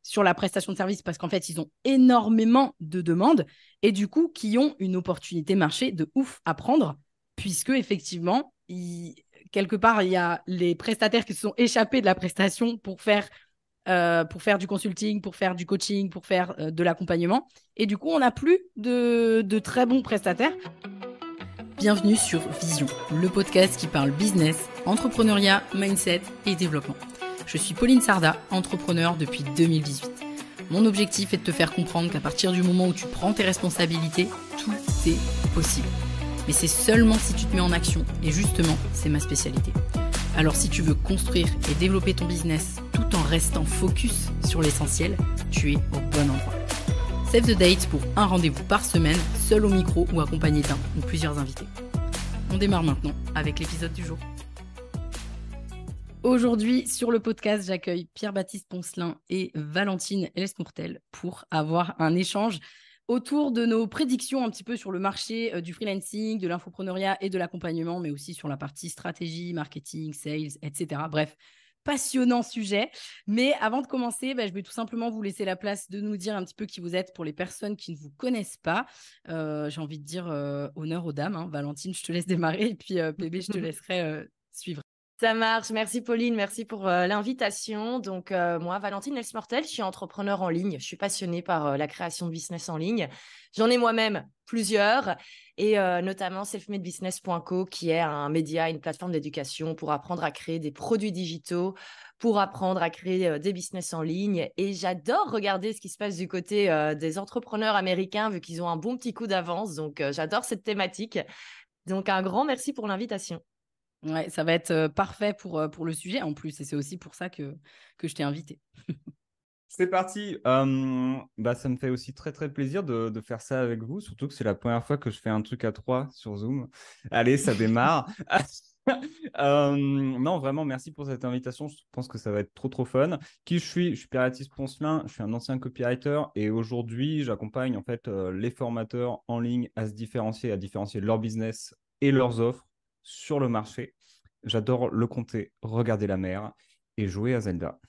sur la prestation de service parce qu'en fait, ils ont énormément de demandes et du coup, qui ont une opportunité marché de ouf à prendre puisque effectivement, quelque part, il y a les prestataires qui se sont échappés de la prestation pour faire du consulting, pour faire du coaching, pour faire de l'accompagnement. Et du coup, on n'a plus de très bons prestataires. Bienvenue sur Vision, le podcast qui parle business, entrepreneuriat, mindset et développement. Je suis Pauline Sarda, entrepreneur depuis 2018. Mon objectif est de te faire comprendre qu'à partir du moment où tu prends tes responsabilités, tout est possible. Mais c'est seulement si tu te mets en action, et justement, c'est ma spécialité. Alors si tu veux construire et développer ton business tout en restant focus sur l'essentiel, tu es au bon endroit. Save the date pour un rendez-vous par semaine, seul au micro ou accompagné d'un ou plusieurs invités. On démarre maintenant avec l'épisode du jour. Aujourd'hui, sur le podcast, j'accueille Pierre-Baptiste Poncelin et Valentine Lesmourtel pour avoir un échange autour de nos prédictions un petit peu sur le marché du freelancing, de l'infopreneuriat et de l'accompagnement, mais aussi sur la partie stratégie, marketing, sales, etc. Bref, passionnant sujet. Mais avant de commencer, je vais tout simplement vous laisser la place de nous dire un petit peu qui vous êtes pour les personnes qui ne vous connaissent pas. J'ai envie de dire honneur aux dames. Hein. Valentine, je te laisse démarrer et puis PB, je te laisserai suivre. Ça marche. Merci Pauline, merci pour l'invitation. Donc moi, Valentine Lesmourtel, je suis entrepreneur en ligne. Je suis passionnée par la création de business en ligne. J'en ai moi-même plusieurs et notamment selfmadebusiness.co qui est un média, une plateforme d'éducation pour apprendre à créer des produits digitaux, pour apprendre à créer des business en ligne. Et j'adore regarder ce qui se passe du côté des entrepreneurs américains vu qu'ils ont un bon petit coup d'avance. Donc j'adore cette thématique. Donc un grand merci pour l'invitation. Ouais, ça va être parfait pour le sujet en plus. Et c'est aussi pour ça que je t'ai invité. C'est parti. Ça me fait aussi très très plaisir de faire ça avec vous, surtout que c'est la première fois que je fais un truc à trois sur Zoom. Allez, ça démarre. Non, vraiment, merci pour cette invitation. Je pense que ça va être trop trop fun. Qui je suis? Je suis Pierre-Baptiste Poncelin. Je suis un ancien copywriter et aujourd'hui, j'accompagne en fait les formateurs en ligne à se différencier, à différencier leur business et leurs offres sur le marché. J'adore le compter, regarder la mer et jouer à Zelda.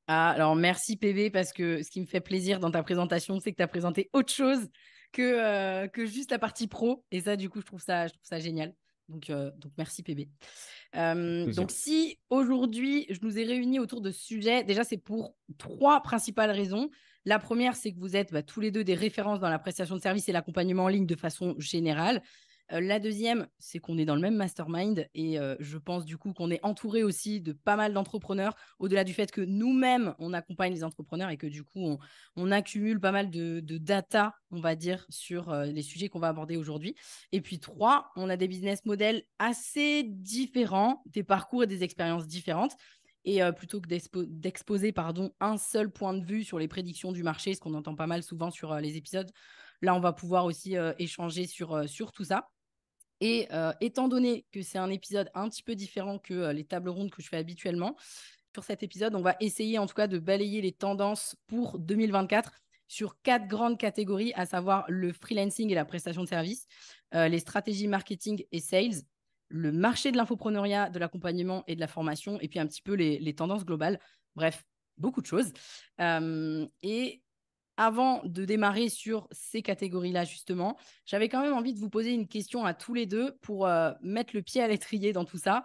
Ah, alors merci PB parce que ce qui me fait plaisir dans ta présentation, c'est que tu as présenté autre chose que juste la partie pro. Et ça, du coup, je trouve ça génial. Donc merci PB. Donc si aujourd'hui, je nous ai réunis autour de ce sujet, déjà, c'est pour trois principales raisons. La première, c'est que vous êtes tous les deux des références dans la prestation de services et l'accompagnement en ligne de façon générale. La deuxième, c'est qu'on est dans le même mastermind et je pense du coup qu'on est entouré aussi de pas mal d'entrepreneurs, au-delà du fait que nous-mêmes, on accompagne les entrepreneurs et que du coup, on accumule pas mal de data, on va dire, sur les sujets qu'on va aborder aujourd'hui. Et puis trois, on a des business models assez différents, des parcours et des expériences différentes. Et plutôt que d'exposer un seul point de vue sur les prédictions du marché, ce qu'on entend pas mal souvent sur les épisodes, là, on va pouvoir aussi échanger sur tout ça. Et étant donné que c'est un épisode un petit peu différent que les tables rondes que je fais habituellement, sur cet épisode, on va essayer en tout cas de balayer les tendances pour 2024 sur 4 grandes catégories, à savoir le freelancing et la prestation de services, les stratégies marketing et sales, le marché de l'infopreneuriat, de l'accompagnement et de la formation, et puis un petit peu les tendances globales. Bref, beaucoup de choses. Et avant de démarrer sur ces catégories-là, justement, j'avais quand même envie de vous poser une question à tous les deux pour mettre le pied à l'étrier dans tout ça.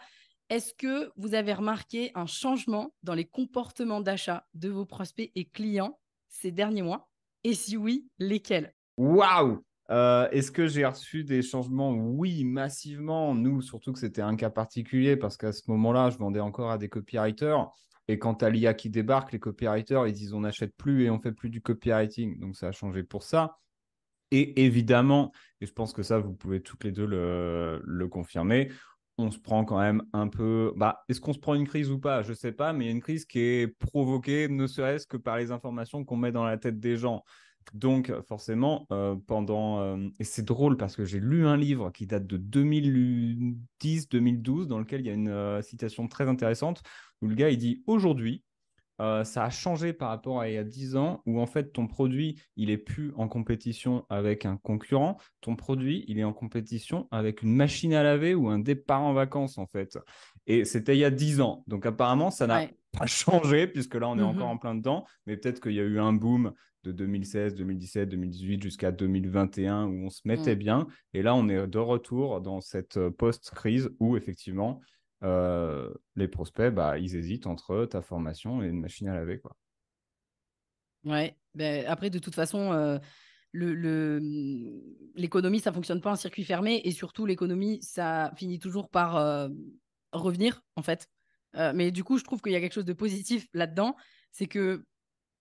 Est-ce que vous avez remarqué un changement dans les comportements d'achat de vos prospects et clients ces derniers mois? Et si oui, lesquels? Waouh! Est-ce que j'ai reçu des changements? Oui, massivement. Nous, surtout que c'était un cas particulier parce qu'à ce moment-là, je vendais encore à des copywriters. Et quand tu as l'IA qui débarque, les copywriters, ils disent on n'achète plus et on fait plus du copywriting. Donc, ça a changé pour ça. Et évidemment, et je pense que ça, vous pouvez toutes les deux le confirmer, on se prend quand même un peu… est-ce qu'on se prend une crise ou pas? Je ne sais pas, mais il y a une crise qui est provoquée ne serait-ce que par les informations qu'on met dans la tête des gens. Donc, forcément, et c'est drôle parce que j'ai lu un livre qui date de 2010-2012 dans lequel il y a une citation très intéressante où le gars, il dit « Aujourd'hui, ça a changé par rapport à il y a 10 ans où en fait ton produit, il est plus en compétition avec un concurrent. Ton produit, il est en compétition avec une machine à laver ou un départ en vacances en fait. » Et c'était il y a 10 ans. Donc apparemment, ça n'a a changé, puisque là, on est encore Mhm. en plein dedans. Mais peut-être qu'il y a eu un boom de 2016, 2017, 2018 jusqu'à 2021 où on se mettait Mm. bien. Et là, on est de retour dans cette post-crise où, effectivement, les prospects, bah, ils hésitent entre ta formation et une machine à laver, quoi. Ouais. Ben, après, de toute façon, l'économie, ça fonctionne pas en circuit fermé. Et surtout, l'économie, ça finit toujours par revenir, en fait. Mais du coup, je trouve qu'il y a quelque chose de positif là-dedans. C'est que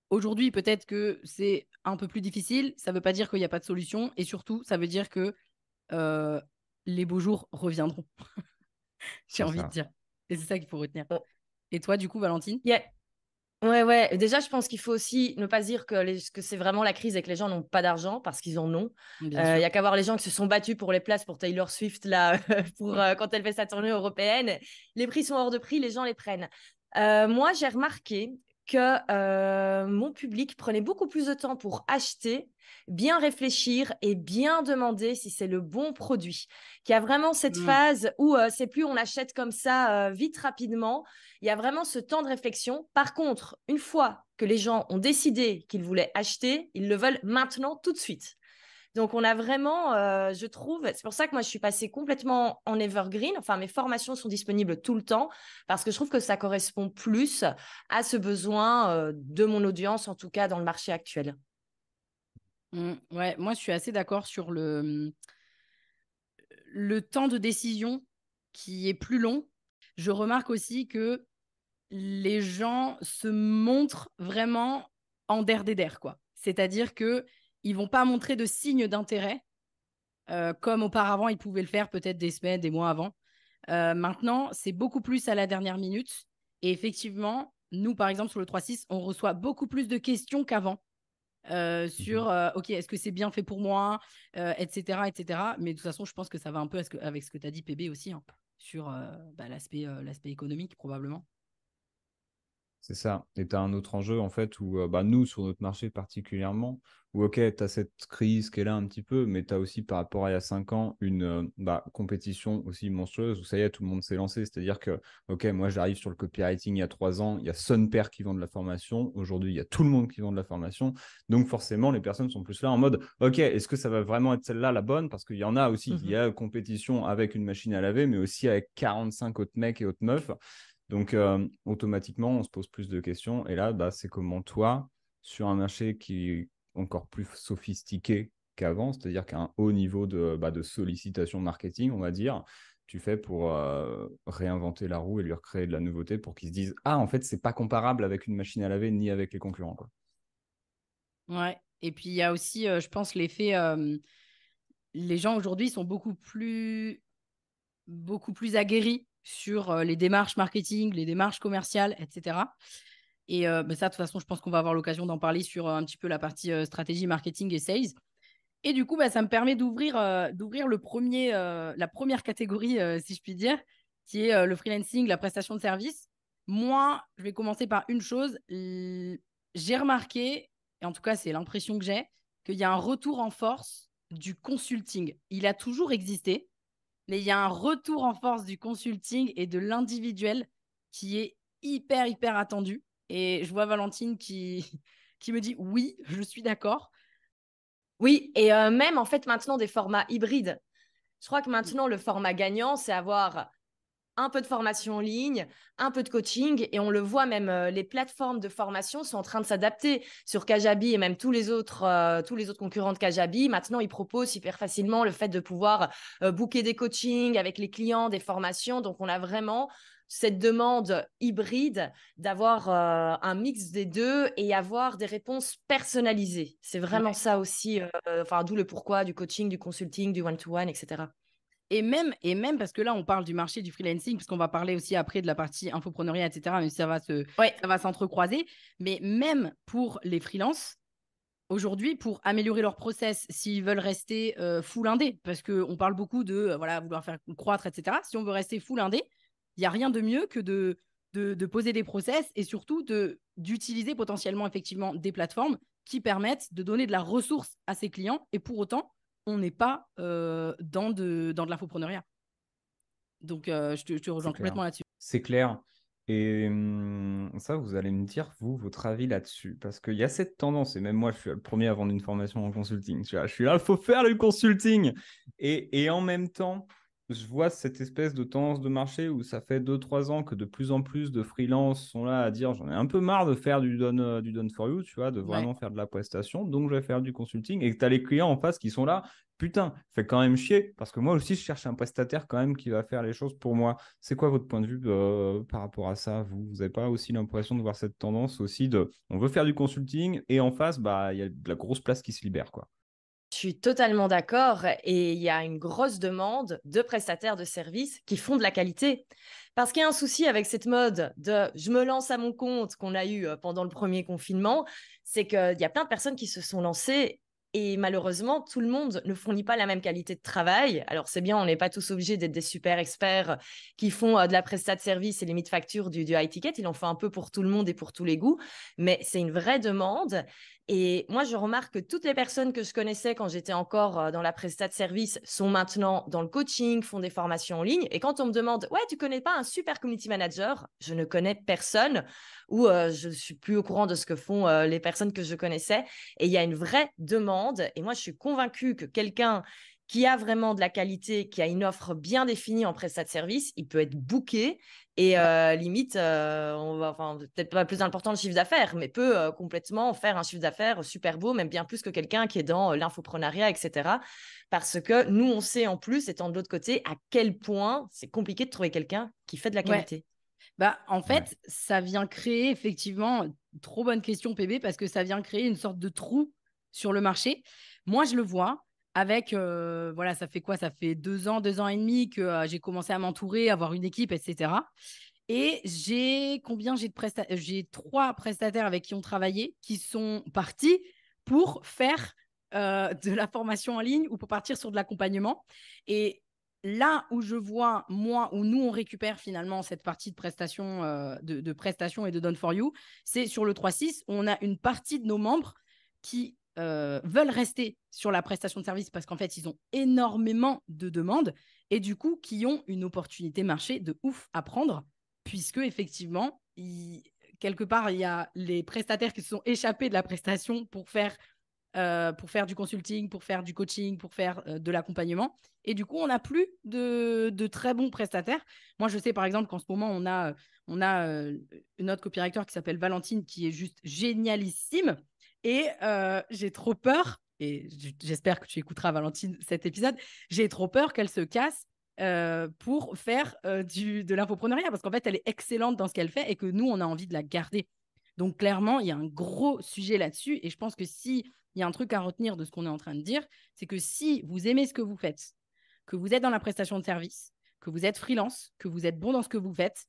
aujourd'hui, peut-être que c'est un peu plus difficile. Ça veut pas dire qu'il n'y a pas de solution. Et surtout, ça veut dire que euh, les beaux jours reviendront, j'ai C'est envie de ça. dire. Et c'est ça qu'il faut retenir. Bon, Et toi, du coup, Valentine? yeah. Ouais. Déjà, je pense qu'il faut aussi ne pas se dire que c'est vraiment la crise et que les gens n'ont pas d'argent parce qu'ils en ont. Bien Il y sûr. a qu'à voir les gens qui se sont battus pour les places pour Taylor Swift là, quand elle fait sa tournée européenne. Les prix sont hors de prix, les gens les prennent. Moi, j'ai remarqué que mon public prenait beaucoup plus de temps pour acheter, bien réfléchir et bien demander si c'est le bon produit. Qu'il y a vraiment cette Mm. phase où c'est plus on achète comme ça vite, rapidement. Il y a vraiment ce temps de réflexion. Par contre, une fois que les gens ont décidé qu'ils voulaient acheter, ils le veulent maintenant, tout de suite. Donc, on a vraiment, je trouve, c'est pour ça que moi, je suis passée complètement en evergreen. Enfin, mes formations sont disponibles tout le temps parce que je trouve que ça correspond plus à ce besoin de mon audience, en tout cas dans le marché actuel. Ouais, moi, je suis assez d'accord sur le temps de décision qui est plus long. Je remarque aussi que les gens se montrent vraiment en der des der, quoi. C'est-à-dire que ils vont pas montrer de signes d'intérêt comme auparavant ils pouvaient le faire peut-être des semaines, des mois avant. Maintenant, c'est beaucoup plus à la dernière minute. Et effectivement, nous, par exemple, sur le 3-6, on reçoit beaucoup plus de questions qu'avant Mhm. sur OK, est-ce que c'est bien fait pour moi, etc., etc. Mais de toute façon, je pense que ça va un peu avec ce que tu as dit, PB aussi, hein, sur l'aspect économique, probablement. C'est ça. Et tu as un autre enjeu, en fait, où bah, nous, sur notre marché particulièrement, où, OK, tu as cette crise qui est là un petit peu, mais tu as aussi, par rapport à il y a 5 ans, une bah, compétition aussi monstrueuse, où ça y est, tout le monde s'est lancé. C'est-à-dire que, OK, moi, j'arrive sur le copywriting il y a 3 ans, il y a Son Père qui vend de la formation. Aujourd'hui, il y a tout le monde qui vend de la formation. Donc, forcément, les personnes sont plus là en mode, OK, est-ce que ça va vraiment être celle-là la bonne? Parce qu'il y en a aussi, il y Mhm. a compétition avec une machine à laver, mais aussi avec 45 autres mecs et autres meufs. Donc, automatiquement, on se pose plus de questions. Et là, bah, c'est comment toi, sur un marché qui est encore plus sophistiqué qu'avant, c'est-à-dire qu'un haut niveau bah, de sollicitation marketing, on va dire, tu fais pour réinventer la roue et lui recréer de la nouveauté pour qu'ils se disent, ah, en fait, c'est pas comparable avec une machine à laver ni avec les concurrents, quoi. Ouais. Et puis, il y a aussi, je pense, l'effet. Les gens aujourd'hui sont beaucoup plus aguerris sur les démarches marketing, les démarches commerciales, etc. Et bah, ça, de toute façon, je pense qu'on va avoir l'occasion d'en parler sur un petit peu la partie stratégie, marketing et sales. Et du coup, bah, ça me permet d'ouvrir la première catégorie, si je puis dire, qui est le freelancing, la prestation de service. Moi, je vais commencer par une chose. J'ai remarqué, et en tout cas, c'est l'impression que j'ai, qu'il y a un retour en force du consulting. Il a toujours existé, mais il y a un retour en force du consulting et de l'individuel qui est hyper, hyper attendu. Et je vois Valentine qui me dit oui, je suis d'accord. Oui, et même en fait maintenant des formats hybrides. Je crois que maintenant le format gagnant, c'est avoir un peu de formation en ligne, un peu de coaching, et on le voit même, les plateformes de formation sont en train de s'adapter sur Kajabi et même tous les autres concurrents de Kajabi. Maintenant, ils proposent hyper facilement le fait de pouvoir booker des coachings avec les clients, des formations. Donc, on a vraiment cette demande hybride d'avoir un mix des deux et avoir des réponses personnalisées. C'est vraiment Ouais. ça aussi, enfin, d'où le pourquoi du coaching, du consulting, du one-to-one, etc. Et même parce que là, on parle du marché du freelancing, parce qu'on va parler aussi après de la partie infopreneuriat, etc., mais Ouais. ça va s'entrecroiser. Mais même pour les freelances, aujourd'hui, pour améliorer leur process, s'ils veulent rester full indé, parce qu'on parle beaucoup de voilà, vouloir faire croître, etc., si on veut rester full indé, il n'y a rien de mieux que de poser des process et surtout d'utiliser potentiellement effectivement des plateformes qui permettent de donner de la ressource à ses clients et pour autant, on n'est pas dans de l'infopreneuriat. Donc, je te C'est rejoins clair. complètement là-dessus. C'est clair. Et ça, vous allez me dire, vous, votre avis là-dessus. Parce qu'il y a cette tendance, et même moi, je suis le premier à vendre une formation en consulting. Je suis là, il faut faire le consulting. Et en même temps, je vois cette espèce de tendance de marché où ça fait 2-3 ans que de plus en plus de freelances sont là à dire, j'en ai un peu marre de faire du done for you, tu vois, de Ouais. vraiment faire de la prestation, donc je vais faire du consulting. Et que tu as les clients en face qui sont là, putain, fait quand même chier, parce que moi aussi, je cherche un prestataire quand même qui va faire les choses pour moi. C'est quoi votre point de vue par rapport à ça? Vous n'avez pas aussi l'impression de voir cette tendance aussi de on veut faire du consulting et en face, bah, il y a de la grosse place qui se libère, quoi. Je suis totalement d'accord et il y a une grosse demande de prestataires de services qui font de la qualité. Parce qu'il y a un souci avec cette mode de je me lance à mon compte qu'on a eu pendant le premier confinement, c'est qu'il y a plein de personnes qui se sont lancées et malheureusement, tout le monde ne fournit pas la même qualité de travail. Alors c'est bien, on n'est pas tous obligés d'être des super experts qui font de la prestat de service et limite facture du high ticket. Il en faut un peu pour tout le monde et pour tous les goûts, mais c'est une vraie demande. Et moi, je remarque que toutes les personnes que je connaissais quand j'étais encore dans la prestat de service sont maintenant dans le coaching, font des formations en ligne. Et quand on me demande, ouais, tu connais pas un super community manager? Je ne connais personne ou je suis plus au courant de ce que font les personnes que je connaissais. Et il y a une vraie demande. Et moi, je suis convaincue que quelqu'un qui a vraiment de la qualité, qui a une offre bien définie en prestat de service, il peut être booké et limite, on va, enfin, peut-être pas plus important le chiffre d'affaires, mais peut complètement faire un chiffre d'affaires super beau, même bien plus que quelqu'un qui est dans l'infoprenariat, etc. Parce que nous, on sait en plus, étant de l'autre côté, à quel point c'est compliqué de trouver quelqu'un qui fait de la Ouais. qualité. Bah, en Ouais. fait, ça vient créer effectivement, trop bonne question PB, parce que ça vient créer une sorte de trou sur le marché. Moi, je le vois avec, voilà, ça fait quoi? Ça fait 2 ans et demi que j'ai commencé à m'entourer, avoir une équipe, etc. Et j'ai combien j'ai de j'ai 3 prestataires avec qui on travaillait qui sont partis pour faire de la formation en ligne ou pour partir sur de l'accompagnement. Et là où je vois, moi, où nous, on récupère finalement cette partie de prestation, de prestation et de Done for You, c'est sur le 3-6, on a une partie de nos membres qui veulent rester sur la prestation de service parce qu'en fait, ils ont énormément de demandes et du coup, qui ont une opportunité marché de ouf à prendre puisque effectivement, quelque part, il y a les prestataires qui se sont échappés de la prestation pour faire du consulting, pour faire du coaching, pour faire de l'accompagnement. Et du coup, on n'a plus de très bons prestataires. Moi, je sais par exemple qu'en ce moment, on a une autre copywriter qui s'appelle Valentine, qui est juste génialissime. Et j'ai trop peur, et j'espère que tu écouteras Valentine cet épisode, j'ai trop peur qu'elle se casse pour faire de l'infoprenariat, parce qu'en fait, elle est excellente dans ce qu'elle fait et que nous, on a envie de la garder. Donc, clairement, il y a un gros sujet là-dessus. Et je pense que si il y a un truc à retenir de ce qu'on est en train de dire, c'est que si vous aimez ce que vous faites, que vous êtes dans la prestation de service, que vous êtes freelance, que vous êtes bon dans ce que vous faites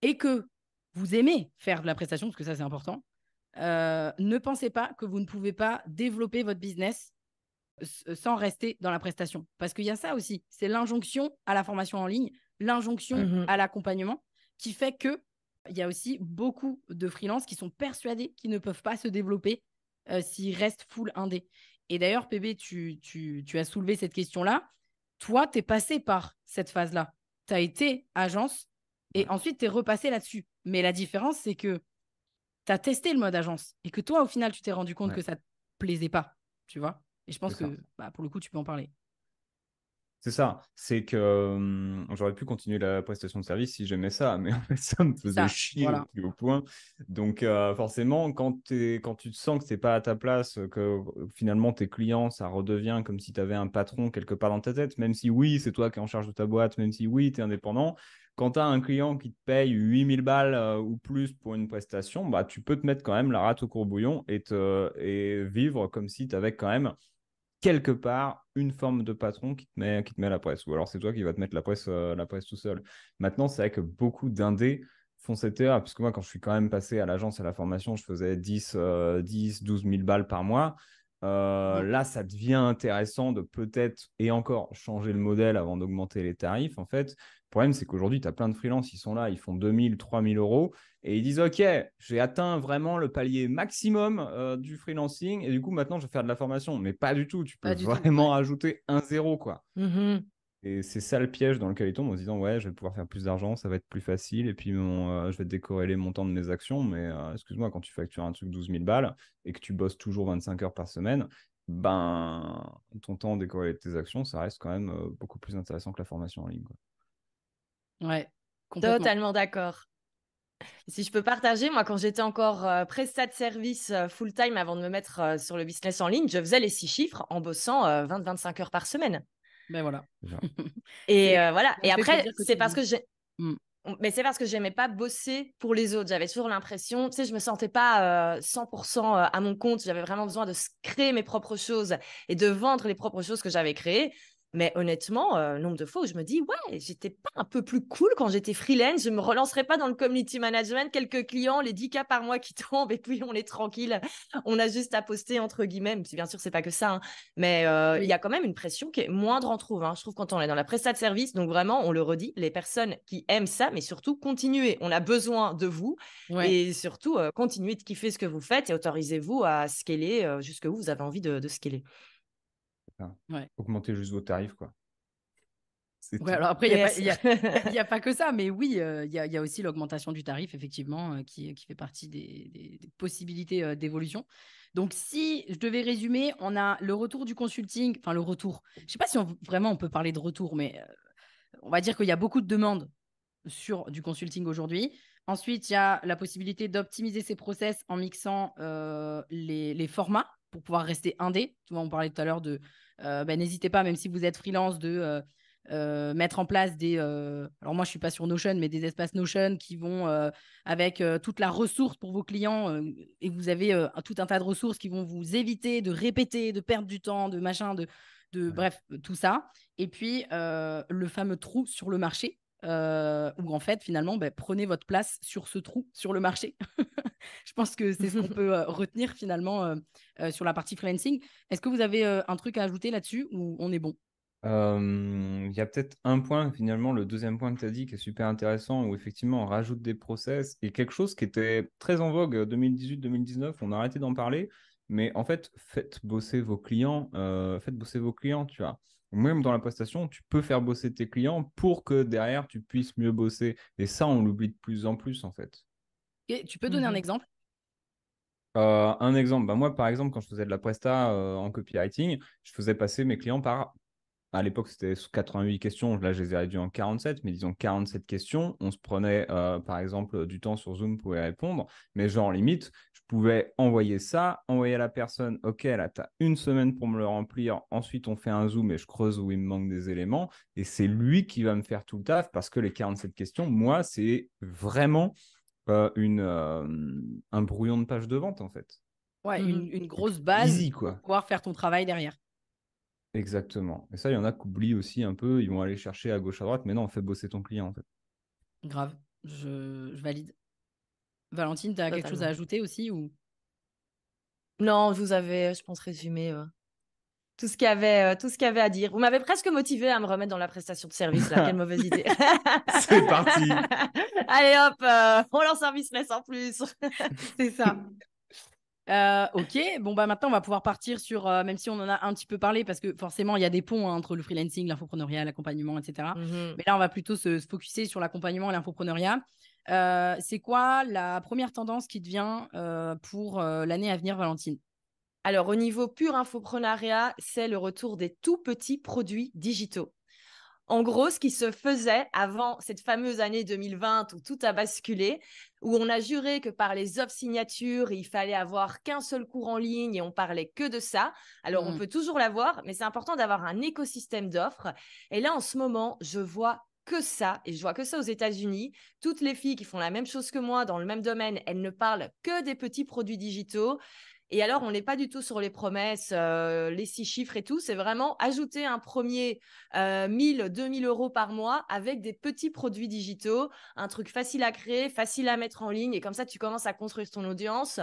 et que vous aimez faire de la prestation, parce que ça, c'est important, ne pensez pas que vous ne pouvez pas développer votre business sans rester dans la prestation. Parce qu'il y a ça aussi, c'est l'injonction à la formation en ligne, l'injonction à l'accompagnement qui fait que il y a aussi beaucoup de freelances qui sont persuadés qu'ils ne peuvent pas se développer s'ils restent full indé. Et d'ailleurs, PB, tu as soulevé cette question-là. Toi, tu es passé par cette phase-là. Tu as été agence et Ouais. ensuite tu es repassé là-dessus. Mais la différence, c'est que tu as testé le mode agence et que toi, au final, tu t'es rendu compte Ouais, que ça ne te plaisait pas. Tu vois? Et je c'est pense ça. que bah, pour le coup, tu peux en parler. C'est ça, c'est que j'aurais pu continuer la prestation de service si j'aimais ça, mais en fait, ça me C'est faisait ça. chier au Voilà. plus haut point. Donc, forcément, quand tu te sens que c'est pas à ta place, que finalement tes clients, ça redevient comme si tu avais un patron quelque part dans ta tête, même si oui, c'est toi qui es en charge de ta boîte, même si oui, tu es indépendant. Quand tu as un client qui te paye 8000 balles ou plus pour une prestation, bah, tu peux te mettre quand même la rate au courbouillon et vivre comme si tu avais quand même quelque part une forme de patron qui te met la presse. Ou alors c'est toi qui vas te mettre la presse tout seul. Maintenant, c'est vrai que beaucoup d'indés font cette erreur, puisque moi, quand je suis quand même passé à l'agence, à la formation, je faisais 12 000 balles par mois. Mhm. Là, ça devient intéressant de peut-être, et encore, changer le modèle avant d'augmenter les tarifs. En fait, le problème, c'est qu'aujourd'hui, tu as plein de freelances, ils sont là, ils font 2 000, 3 000 euros, et ils disent, OK, j'ai atteint vraiment le palier maximum du freelancing, et du coup, maintenant, je vais faire de la formation. Mais pas du tout, tu peux Pas du tout. vraiment Ouais. rajouter un zéro, quoi. Mhm. Et c'est ça le piège dans lequel ils tombent en se disant, ouais, je vais pouvoir faire plus d'argent, ça va être plus facile, et puis je vais décorréler le montant de mes actions. Mais excuse-moi, quand tu factures un truc 12 000 balles et que tu bosses toujours 25 heures par semaine, ben, ton temps décorrélé de tes actions, ça reste quand même beaucoup plus intéressant que la formation en ligne, quoi. Ouais, complètement. Totalement d'accord. Si je peux partager, moi, quand j'étais encore prestat de service full-time avant de me mettre sur le business en ligne, je faisais les 6 chiffres en bossant 20-25 heures par semaine. Ben voilà. Déjà. Et Ça voilà. me Et fait après, plaisir que c'est tu le parce dises. que j'ai. Mm. Mais c'est parce que j'aimais pas bosser pour les autres. J'avais toujours l'impression, tu sais, je me sentais pas 100% à mon compte. J'avais vraiment besoin de créer mes propres choses et de vendre les propres choses que j'avais créées. Mais honnêtement, nombre de fois où je me dis, ouais, j'étais pas un peu plus cool quand j'étais freelance. Je me relancerais pas dans le community management, quelques clients, les 10 cas par mois qui tombent et puis on est tranquille. On a juste à poster entre guillemets. Bien sûr, c'est pas que ça, hein. Mais il y a quand même une pression qui est moindre en trouve, hein. Je trouve quand on est dans la prestation de service. Donc vraiment, on le redit, les personnes qui aiment ça, mais surtout continuez. On a besoin de vous Ouais. et surtout continuez de kiffer ce que vous faites et autorisez-vous à scaler jusque où vous avez envie de scaler. Enfin, Ouais. augmenter juste vos tarifs, quoi. C'est Ouais, tout. alors après, il n'y a, pas- Yes. y a pas que ça, mais oui, il y a aussi l'augmentation du tarif, effectivement, qui fait partie des possibilités d'évolution. Donc, si je devais résumer, on a le retour du consulting, enfin le retour. Je ne sais pas si vraiment on peut parler de retour, mais on va dire qu'il y a beaucoup de demandes sur du consulting aujourd'hui. Ensuite, il y a la possibilité d'optimiser ses process en mixant les formats pour pouvoir rester indé. Tu vois, on parlait tout à l'heure de n'hésitez pas, même si vous êtes freelance, de mettre en place des. Alors, moi, je ne suis pas sur Notion, mais des espaces Notion qui vont avec toute la ressource pour vos clients. Et vous avez tout un tas de ressources qui vont vous éviter de répéter, de perdre du temps, de machin, Ouais. bref, tout ça. Et puis, le fameux trou sur le marché où en fait, finalement, prenez votre place sur ce trou, sur le marché. Je pense que c'est ce qu'on peut retenir finalement sur la partie freelancing. Est-ce que vous avez un truc à ajouter là-dessus ou on est bon? Il y a peut-être un point, finalement, le deuxième point que tu as dit, qui est super intéressant, où effectivement on rajoute des process et quelque chose qui était très en vogue 2018-2019, on a arrêté d'en parler, mais en fait, faites bosser vos clients, tu vois. Même dans la prestation, tu peux faire bosser tes clients pour que derrière tu puisses mieux bosser. Et ça, on l'oublie de plus en plus, en fait. Ok, tu peux donner un Mhm. exemple? Un exemple, bah moi par exemple, quand je faisais de la presta en copywriting, je faisais passer mes clients par à l'époque, c'était 88 questions. Là, je les ai réduits en 47, mais disons 47 questions. On se prenait, par exemple, du temps sur Zoom pour y répondre. Mais genre, limite, je pouvais envoyer ça, envoyer à la personne, OK, là, tu as une semaine pour me le remplir. Ensuite, on fait un Zoom et je creuse où il me manque des éléments. Et c'est lui qui va me faire tout le taf parce que les 47 questions, moi, c'est vraiment un brouillon de page de vente, en fait. Ouais, Mhm. une Donc, grosse base easy, pour quoi. pouvoir faire ton travail derrière. Exactement. Et ça, il y en a qui oublient aussi un peu. Ils vont aller chercher à gauche, à droite. Mais non, on fait bosser ton client, en fait. Grave, je valide. Valentine, tu as quelque chose à Totalement. ajouter aussi ou... Non, vous avez, je pense, résumé tout ce qu'il y avait à dire. Vous m'avez presque motivé à me remettre dans la prestation de service, là. Quelle mauvaise idée. C'est parti. Allez hop, on lance un business en plus. C'est ça. Ok, bon bah maintenant on va pouvoir partir sur, même si on en a un petit peu parlé, parce que forcément il y a des ponts hein, entre le freelancing, l'infopreneuriat, l'accompagnement, etc. Mhm. Mais là on va plutôt se focuser sur l'accompagnement et l'infopreneuriat. C'est quoi la première tendance qui te vient pour l'année à venir, Valentine? Alors, au niveau pur infoprenariat, c'est le retour des tout petits produits digitaux. En gros, ce qui se faisait avant cette fameuse année 2020 où tout a basculé, où on a juré que par les offres signatures, il fallait avoir qu'un seul cours en ligne et on parlait que de ça. Alors, on peut toujours l'avoir, mais c'est important d'avoir un écosystème d'offres. Et là, en ce moment, je vois que ça, et je vois que ça aux États-Unis. Toutes les filles qui font la même chose que moi dans le même domaine, elles ne parlent que des petits produits digitaux. Et alors, on n'est pas du tout sur les promesses, les 6 chiffres et tout. C'est vraiment ajouter un premier 1000, 2000 euros par mois avec des petits produits digitaux, un truc facile à créer, facile à mettre en ligne. Et comme ça, tu commences à construire ton audience.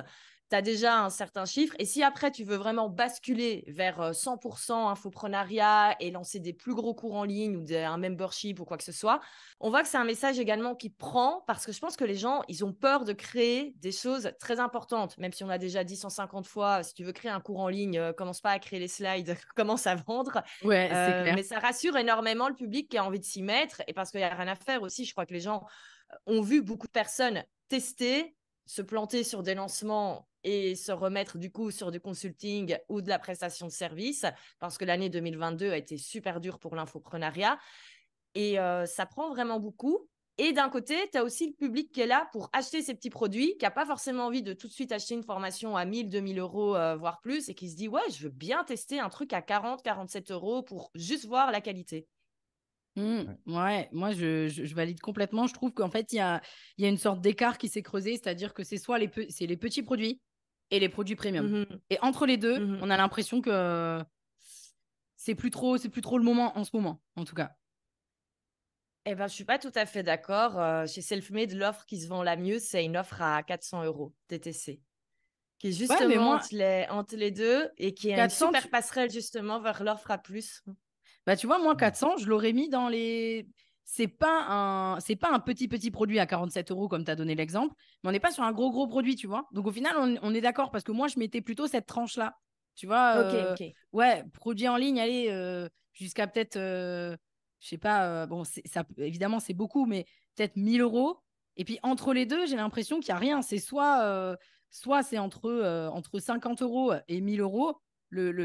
tu as déjà un certain chiffre. Et si après, tu veux vraiment basculer vers 100% infoprenariat et lancer des plus gros cours en ligne ou un membership ou quoi que ce soit, on voit que c'est un message également qui prend parce que je pense que les gens, ils ont peur de créer des choses très importantes. Même si on a déjà dit 150 fois, si tu veux créer un cours en ligne, commence pas à créer les slides, commence à vendre. Ouais, c'est clair. Mais ça rassure énormément le public qui a envie de s'y mettre. Et parce qu'il n'y a rien à faire aussi, je crois que les gens ont vu beaucoup de personnes tester, se planter sur des lancements et se remettre du coup sur du consulting ou de la prestation de service, parce que l'année 2022 a été super dure pour l'infoprenariat. Et ça prend vraiment beaucoup. Et d'un côté, tu as aussi le public qui est là pour acheter ces petits produits, qui n'a pas forcément envie de tout de suite acheter une formation à 1000, 2000 euros, voire plus, et qui se dit, ouais, je veux bien tester un truc à 40, 47 euros pour juste voir la qualité. Ouais, moi je valide complètement. Je trouve qu'en fait, il y a une sorte d'écart qui s'est creusé, c'est-à-dire que c'est soit c'est les petits produits et les produits premium. Mhm. Et entre les deux, Mhm. on a l'impression que c'est plus trop le moment en ce moment, en tout cas. Eh ben, je suis pas tout à fait d'accord. Chez Selfmade, l'offre qui se vend la mieux, c'est une offre à 400 euros TTC, qui est Ouais, mais justement moi, entre les deux et qui est une 400, super passerelle justement vers l'offre à plus. bah, tu vois, moi, 400, je l'aurais mis dans les. C'est pas un petit produit à 47 euros comme tu as donné l'exemple, mais on n'est pas sur un gros produit, tu vois. Donc au final, on est d'accord parce que moi, je mettais plutôt cette tranche-là. Tu vois, Ok, ok. ouais, produit en ligne, allez, jusqu'à peut-être, je sais pas, bon, ça, évidemment, c'est beaucoup, mais peut-être 1000 euros. Et puis entre les deux, j'ai l'impression qu'il n'y a rien. C'est soit c'est entre 50 euros et 1000 euros,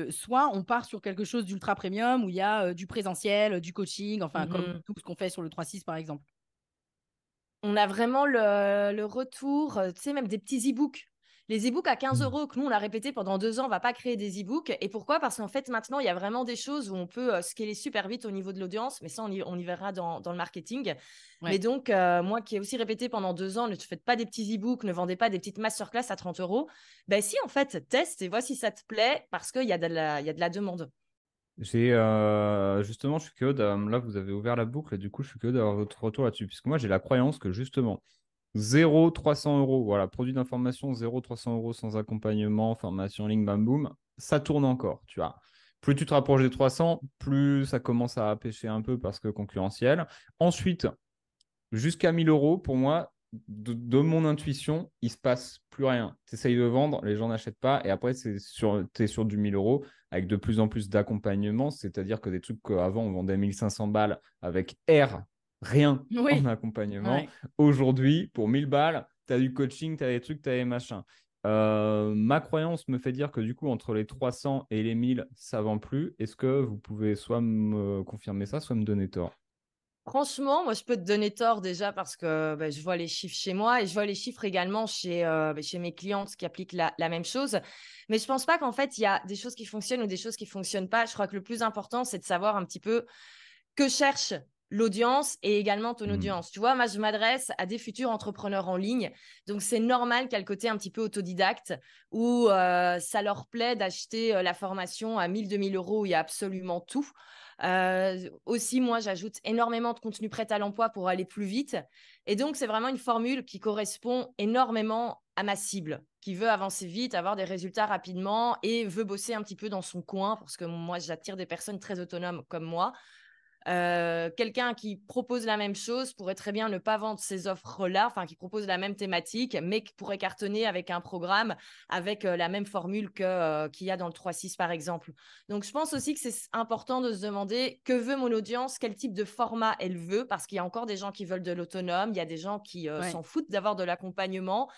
soit on part sur quelque chose d'ultra premium où il y a du présentiel, du coaching, enfin, comme Mhm. tout ce qu'on fait sur le 3-6, par exemple. On a vraiment le retour, tu sais, même des petits e-books. Les e-books à 15 euros, que nous, on a répété pendant 2 ans, on ne va pas créer des e-books. Et pourquoi? Parce qu'en fait, maintenant, il y a vraiment des choses où on peut scaler super vite au niveau de l'audience. Mais ça, on y verra dans le marketing. Mais Ouais. donc, moi qui ai aussi répété pendant 2 ans, ne faites pas des petits e-books, ne vendez pas des petites masterclass à 30 euros. Ben si, en fait, teste et vois si ça te plaît parce qu'il y a il y a de la demande. Justement, je suis curieux là, vous avez ouvert la boucle et du coup, je suis curieux d'avoir votre retour là-dessus. Puisque moi, j'ai la croyance que justement, 0 300 euros, voilà, produit d'information, 0 300 euros sans accompagnement, formation en ligne, bam boum, ça tourne encore, tu vois. Plus tu te rapproches des 300, plus ça commence à pêcher un peu parce que concurrentiel. Ensuite, jusqu'à 1000 euros, pour moi, de mon intuition, il se passe plus rien. Tu essayes de vendre, les gens n'achètent pas, et après, tu es sur du 1000 euros avec de plus en plus d'accompagnement, c'est-à-dire que des trucs qu'avant, on vendait 1500 balles avec rien en Oui. accompagnement. Ouais. Aujourd'hui, pour 1000 balles, tu as du coaching, tu as des trucs, tu as des machins. Ma croyance me fait dire que du coup, entre les 300 et les 1000, ça vend plus. Est-ce que vous pouvez soit me confirmer ça, soit me donner tort? Franchement, moi, je peux te donner tort déjà parce que je vois les chiffres chez moi et je vois les chiffres également chez mes clientes qui appliquent la même chose. Mais je pense pas qu'en fait, il y a des choses qui fonctionnent ou des choses qui fonctionnent pas. Je crois que le plus important, c'est de savoir un petit peu que cherche l'audience et également ton Hmm. audience. Tu vois, moi, je m'adresse à des futurs entrepreneurs en ligne. Donc, c'est normal qu'il y a le côté un petit peu autodidacte où ça leur plaît d'acheter la formation à 1000, 2000 euros où il y a absolument tout. Aussi, moi, j'ajoute énormément de contenu prêt à l'emploi pour aller plus vite. Et donc, c'est vraiment une formule qui correspond énormément à ma cible, qui veut avancer vite, avoir des résultats rapidement et veut bosser un petit peu dans son coin parce que moi, j'attire des personnes très autonomes comme moi. Quelqu'un qui propose la même chose pourrait très bien ne pas vendre ces offres-là, enfin qui propose la même thématique, mais qui pourrait cartonner avec un programme avec la même formule qu'il y a dans le 3-6 par exemple. Donc je pense aussi que c'est important de se demander que veut mon audience, quel type de format elle veut, parce qu'il y a encore des gens qui veulent de l'autonome, il y a des gens qui Ouais. s'en foutent d'avoir de l'accompagnement.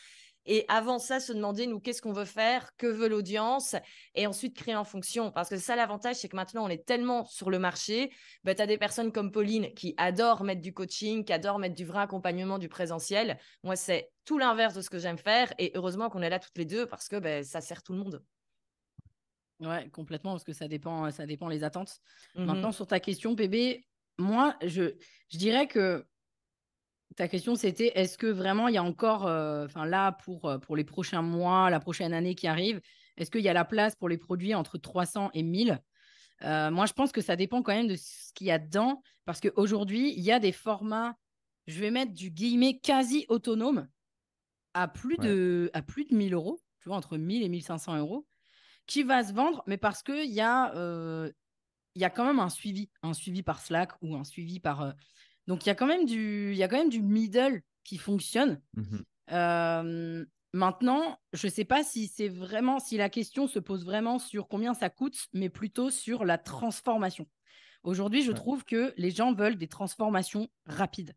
Et avant ça, se demander, nous, qu'est-ce qu'on veut faire, que veut l'audience, et ensuite créer en fonction. Parce que ça, l'avantage, c'est que maintenant, on est tellement sur le marché, tu as des personnes comme Pauline qui adorent mettre du coaching, qui adorent mettre du vrai accompagnement, du présentiel. Moi, c'est tout l'inverse de ce que j'aime faire, et heureusement qu'on est là toutes les deux, parce que ça sert tout le monde. Ouais, complètement, parce que ça dépend les attentes. Maintenant, Mhm. sur ta question, PB, moi, je dirais que ta question, c'était est-ce que vraiment il y a encore, enfin là, pour les prochains mois, la prochaine année qui arrive, est-ce qu'il y a la place pour les produits entre 300 et 1000? Moi, je pense que ça dépend quand même de ce qu'il y a dedans, parce qu'aujourd'hui, il y a des formats, je vais mettre du guillemet quasi autonome à plus Ouais. de 1000 euros. tu vois, entre 1000 et 1500 euros, qui va se vendre, mais parce qu'il y a quand même un suivi par Slack ou un suivi par. Donc, il y a quand même du middle qui fonctionne. Mhm. Maintenant, je ne sais pas si si la question se pose vraiment sur combien ça coûte, mais plutôt sur la transformation. Aujourd'hui, je Ouais. trouve que les gens veulent des transformations rapides.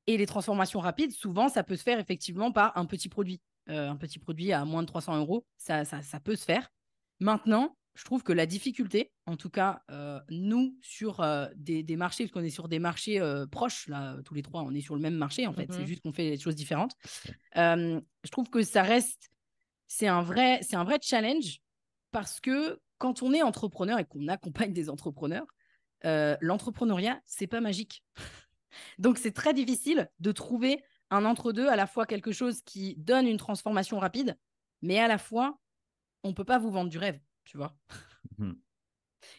Et les transformations rapides, souvent, ça peut se faire effectivement par un petit produit. Un petit produit à moins de 300 euros, ça peut se faire. Maintenant, je trouve que la difficulté, en tout cas, nous, sur des marchés, parce qu'on est sur des marchés proches, là, tous les trois, on est sur le même marché, en fait. C'est juste qu'on fait des choses différentes. Je trouve que c'est un vrai challenge parce que quand on est entrepreneur et qu'on accompagne des entrepreneurs, l'entrepreneuriat, c'est pas magique. Donc, c'est très difficile de trouver un entre-deux, à la fois quelque chose qui donne une transformation rapide, mais à la fois, on ne peut pas vous vendre du rêve, tu vois. Mhm.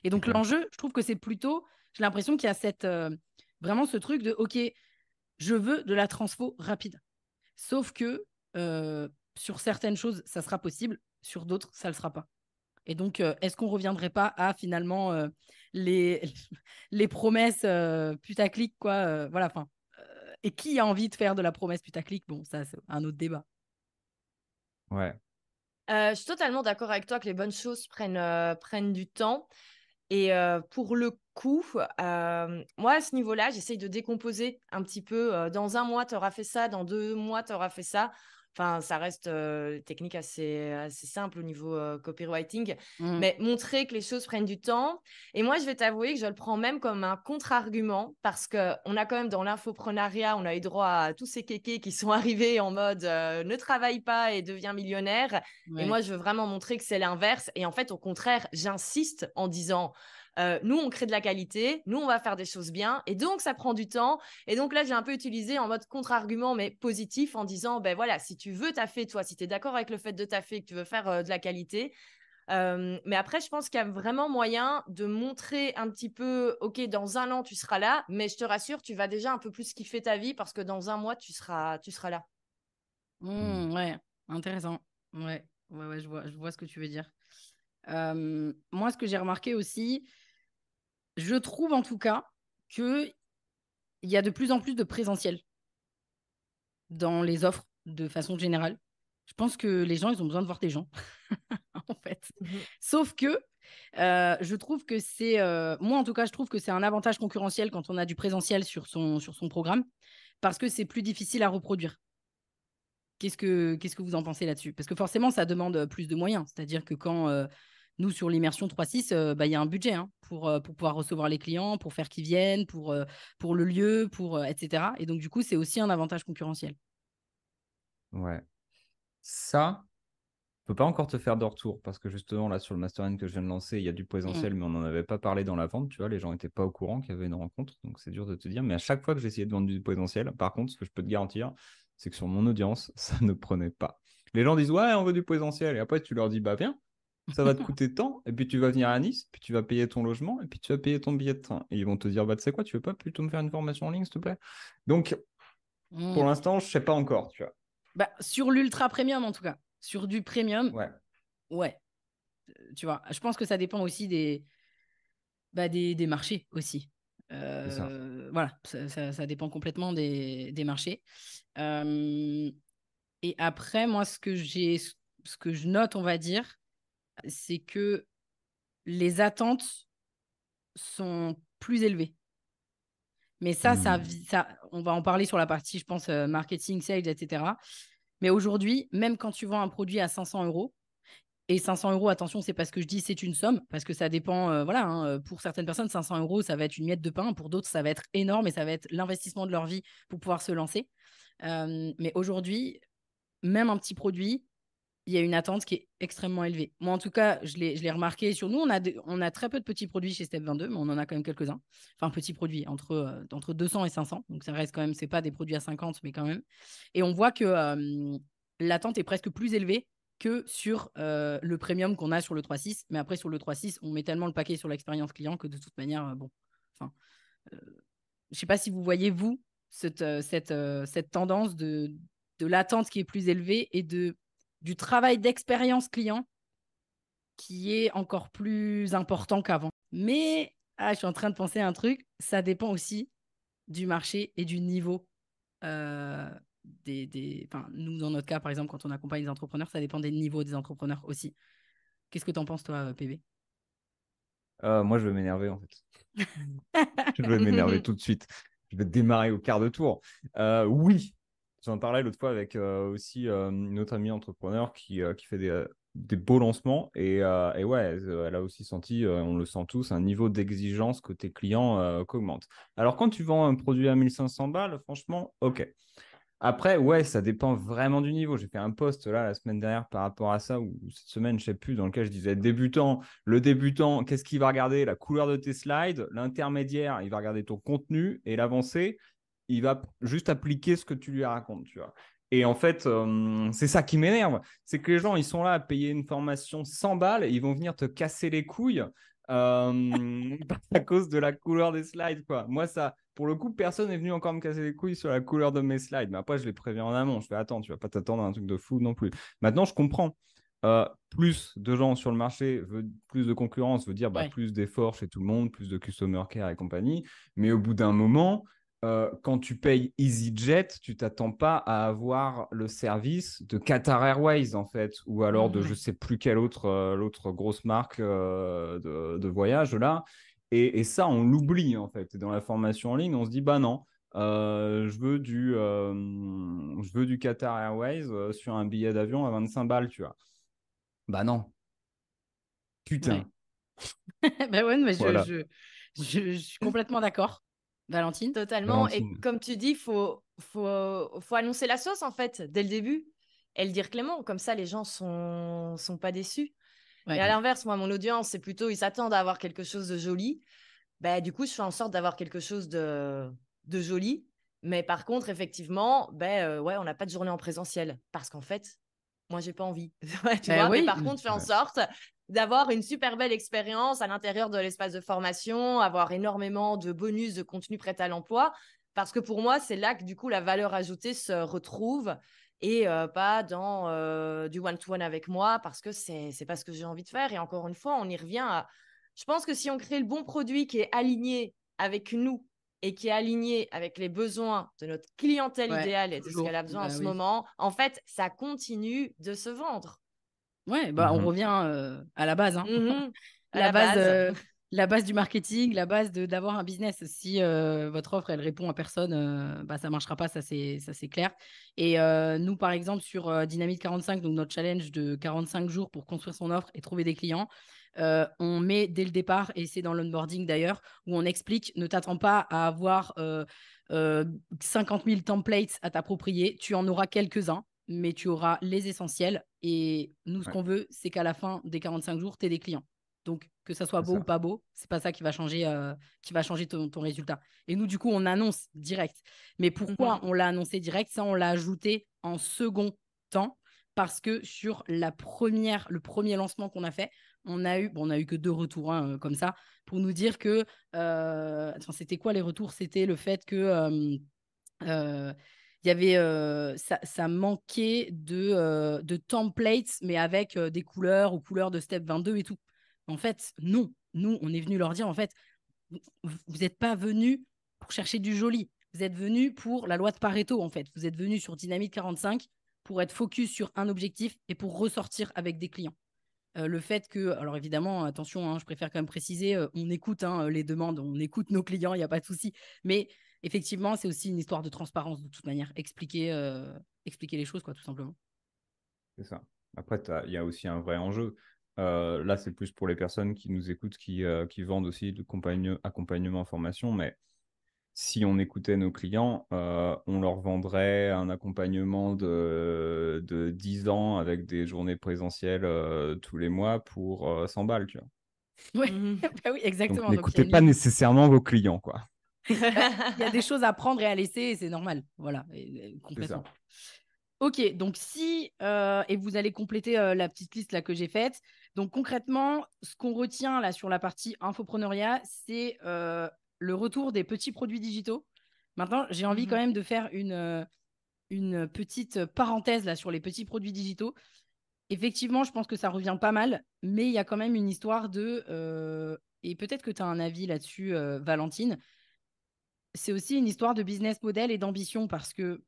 Et donc, Ok. l'enjeu, je trouve que c'est plutôt, j'ai l'impression qu'il y a vraiment ce truc de, OK, je veux de la transfo rapide. Sauf que sur certaines choses, ça sera possible, sur d'autres, ça ne le sera pas. Et donc, est-ce qu'on ne reviendrait pas à finalement les, les promesses putaclic, quoi, voilà, enfin. Et qui a envie de faire de la promesse putaclic? Bon, ça, c'est un autre débat. Ouais. Je suis totalement d'accord avec toi que les bonnes choses prennent du temps. Et pour le coup, moi, à ce niveau-là, j'essaye de décomposer un petit peu. Dans un mois, tu auras fait ça. Dans 2 mois, tu auras fait ça. Enfin, ça reste technique assez simple au niveau copywriting. Mm. Mais montrer que les choses prennent du temps. Et moi, je vais t'avouer que je le prends même comme un contre-argument parce qu'on a quand même dans l'infoprenariat, on a eu droit à tous ces kékés qui sont arrivés en mode ne travaille pas et deviens millionnaire. Et Ouais. moi, je veux vraiment montrer que c'est l'inverse. Et en fait, au contraire, j'insiste en disant nous, on crée de la qualité, nous, on va faire des choses bien, et donc ça prend du temps. Et donc là, j'ai un peu utilisé en mode contre-argument, mais positif, en disant, ben voilà, si tu veux taffer, toi, si tu es d'accord avec le fait de taffer, que tu veux faire de la qualité, mais après, je pense qu'il y a vraiment moyen de montrer un petit peu, OK, dans un an, tu seras là, mais je te rassure, tu vas déjà un peu plus kiffer ta vie parce que dans un mois, tu seras là. Mhm. Ouais, intéressant. Ouais, je vois ce que tu veux dire. Moi, ce que j'ai remarqué aussi, je trouve en tout cas qu'il y a de plus en plus de présentiel dans les offres de façon générale. Je pense que les gens, ils ont besoin de voir des gens, en fait. Mhm. Sauf que je trouve que moi en tout cas, je trouve que c'est un avantage concurrentiel quand on a du présentiel sur son programme, parce que c'est plus difficile à reproduire. Qu'est-ce que vous en pensez là-dessus? Parce que forcément, ça demande plus de moyens. C'est-à-dire que quand nous, sur l'immersion 3.6, bah, il y a un budget hein, pour pouvoir recevoir les clients, pour faire qu'ils viennent, pour le lieu, etc. Et donc, du coup, c'est aussi un avantage concurrentiel. Ouais. Ça, je peux pas encore te faire de retour parce que justement, là, sur le mastermind que je viens de lancer, il y a du Mm. présentiel, mais on n'en avait pas parlé dans la vente. Tu vois, les gens n'étaient pas au courant qu'il y avait une rencontre. Donc, c'est dur de te dire. Mais à chaque fois que j'essayais de vendre du présentiel, par contre, ce que je peux te garantir, c'est que sur mon audience, ça ne prenait pas. Les gens disent, ouais, on veut du présentiel. Et après, tu leur dis, bah, viens, ça va te coûter tant. Et puis, tu vas venir à Nice, puis tu vas payer ton logement, et puis tu vas payer ton billet de train. Et ils vont te dire, bah, tu sais quoi, tu veux pas plutôt me faire une formation en ligne, s'il te plaît? Donc, pour Mm. l'instant, je sais pas encore, tu vois. Bah, sur l'ultra premium, en tout cas. Sur du premium, Ouais, ouais. Tu vois, je pense que ça dépend aussi des marchés aussi. c'est ça. Voilà, ça dépend complètement des marchés. Euh, et après, moi, ce que je note, on va dire, c'est que les attentes sont plus élevées. Mais Hmm. on va en parler sur la partie, je pense, marketing, sales, etc. Mais aujourd'hui, même quand tu vends un produit à 500 euros, et 500 euros, attention, c'est pas ce que je dis, c'est une somme, parce que ça dépend, voilà, hein, pour certaines personnes, 500 euros, ça va être une miette de pain, pour d'autres, ça va être énorme et ça va être l'investissement de leur vie pour pouvoir se lancer. Mais aujourd'hui, même un petit produit, il y a une attente qui est extrêmement élevée. Moi, en tout cas, je l'ai remarqué sur nous, on a très peu de petits produits chez Step 22, mais on en a quand même quelques-uns. Enfin, petits produits, entre 200 et 500. Donc, ça reste quand même, c'est pas des produits à 50, mais quand même. Et on voit que l'attente est presque plus élevée que sur le premium qu'on a sur le 3.6. Mais après, sur le 3.6, on met tellement le paquet sur l'expérience client que de toute manière, bon, enfin, euh, je sais pas si vous voyez, vous, cette tendance de l'attente qui est plus élevée et du travail d'expérience client qui est encore plus important qu'avant. Mais je suis en train de penser à un truc, ça dépend aussi du marché et du niveau enfin, nous, dans notre cas, par exemple, quand on accompagne des entrepreneurs, ça dépend des niveaux des entrepreneurs aussi. Qu'est-ce que tu en penses, toi, PB? Moi, je vais m'énerver, en fait. Je vais m'énerver tout de suite. Je vais démarrer au quart de tour. Oui, j'en parlais l'autre fois avec aussi une autre amie entrepreneur qui fait des beaux lancements. Et ouais, elle a aussi senti, on le sent tous, un niveau d'exigence côté client qu'augmente. Alors, quand tu vends un produit à 1500 balles, franchement, OK. Après, ouais, ça dépend vraiment du niveau. J'ai fait un post là la semaine dernière par rapport à ça, ou cette semaine, je sais plus, dans lequel je disais débutant, le débutant, qu'est-ce qu'il va regarder? La couleur de tes slides. L'intermédiaire, il va regarder ton contenu. Et l'avancé, il va juste appliquer ce que tu lui racontes, tu vois. Et en fait, c'est ça qui m'énerve. C'est que les gens, ils sont là à payer une formation 100 balles et ils vont venir te casser les couilles à cause de la couleur des slides, quoi. Moi, ça, pour le coup, personne n'est venu encore me casser les couilles sur la couleur de mes slides. Mais après, je les préviens en amont. Je fais, attends, tu vas pas t'attendre à un truc de fou non plus. Maintenant, je comprends. Plus de gens sur le marché, plus de concurrence veut dire Ouais. plus d'efforts chez tout le monde, plus de customer care et compagnie. Mais au bout d'un moment, quand tu payes EasyJet, tu t'attends pas à avoir le service de Qatar Airways, en fait, ou alors de je sais plus quelle l'autre grosse marque de voyage là. Et ça, on l'oublie, en fait. Et dans la formation en ligne, on se dit, bah non, je veux du Qatar Airways sur un billet d'avion à 25 balles, tu vois. Bah non. Putain. Ben ouais, mais Voilà. je suis complètement d'accord. Valentine? Totalement. Et Valentine. comme tu dis, faut annoncer la sauce, en fait, dès le début. Et le dire Clément. Comme ça, les gens sont pas déçus. Ouais. Et à l'inverse, moi, mon audience, c'est plutôt, ils s'attendent à avoir quelque chose de joli. Bah, du coup, je fais en sorte d'avoir quelque chose de joli. Mais par contre, effectivement, ouais, on n'a pas de journée en présentiel. Parce qu'en fait, moi, j'ai pas envie. Ouais, tu vois. Mais Oui. par contre, je fais en Ouais. sorte d'avoir une super belle expérience à l'intérieur de l'espace de formation, avoir énormément de bonus, de contenu prêt à l'emploi. Parce que pour moi, c'est là que du coup, la valeur ajoutée se retrouve et pas dans du one-to-one avec moi parce que c'est pas ce que j'ai envie de faire. Et encore une fois, on y revient à... Je pense que si on crée le bon produit qui est aligné avec nous et qui est aligné avec les besoins de notre clientèle Ouais, idéale et de ce toujours. qu'elle a besoin en Bah ce oui. moment, en fait, ça continue de se vendre. Ouais, bah on Mhm. revient à la base, hein. Mhm. À La la base, base. la base du marketing, la base d'avoir un business. Si votre offre, elle répond à personne, bah, ça ne marchera pas, ça c'est clair. Et nous, par exemple, sur Dynamite 45, donc notre challenge de 45 jours pour construire son offre et trouver des clients, on met dès le départ, et c'est dans l'onboarding d'ailleurs, où on explique, ne t'attends pas à avoir 50 000 templates à t'approprier, tu en auras quelques-uns, mais tu auras les essentiels. Et nous, ce Ouais, qu'on veut, c'est qu'à la fin des 45 jours, tu aies des clients. Donc, que ça soit c'est beau ou ça. pas beau, c'est pas ça qui va changer ton résultat. Et nous, du coup, on annonce direct. Mais pourquoi Mhm. on l'a annoncé direct? Ça, on l'a ajouté en second temps parce que sur le premier lancement qu'on a fait, on a eu que 2 retours comme ça pour nous dire que, attends, c'était quoi les retours? C'était le fait que il y avait, ça manquait de templates, mais avec des couleurs ou couleurs de Step 22 et tout. En fait, non. Nous, on est venu leur dire, en fait, vous n'êtes pas venus pour chercher du joli. Vous êtes venus pour la loi de Pareto, en fait. Vous êtes venus sur Dynamite 45 pour être focus sur un objectif et pour ressortir avec des clients. Le fait que, alors évidemment, attention, hein, je préfère quand même préciser, on écoute les demandes, on écoute nos clients, il n'y a pas de souci. Mais effectivement, c'est aussi une histoire de transparence de toute manière. Expliquer les choses, quoi, tout simplement. C'est ça. Après, il y a aussi un vrai enjeu. Là, c'est plus pour les personnes qui nous écoutent, qui vendent aussi de accompagnement en formation. Mais si on écoutait nos clients, on leur vendrait un accompagnement de 10 ans avec des journées présentielles tous les mois pour 100 balles, tu vois. Oui, Mhm. bah oui, Donc, exactement. Donc, il y a n'écoutez une pas limite. nécessairement vos clients, quoi. Bah, il y a des choses à prendre et à laisser, et c'est normal. Voilà, C'est ça. complètement. Ok, donc et vous allez compléter la petite liste là que j'ai faite. Donc concrètement, ce qu'on retient là sur la partie infopreneuriat, c'est le retour des petits produits digitaux. Maintenant, j'ai envie quand Mhm. même de faire une petite parenthèse là sur les petits produits digitaux. Effectivement, je pense que ça revient pas mal, mais il y a quand même une histoire et peut-être que tu as un avis là-dessus, Valentine. C'est aussi une histoire de business model et d'ambition parce que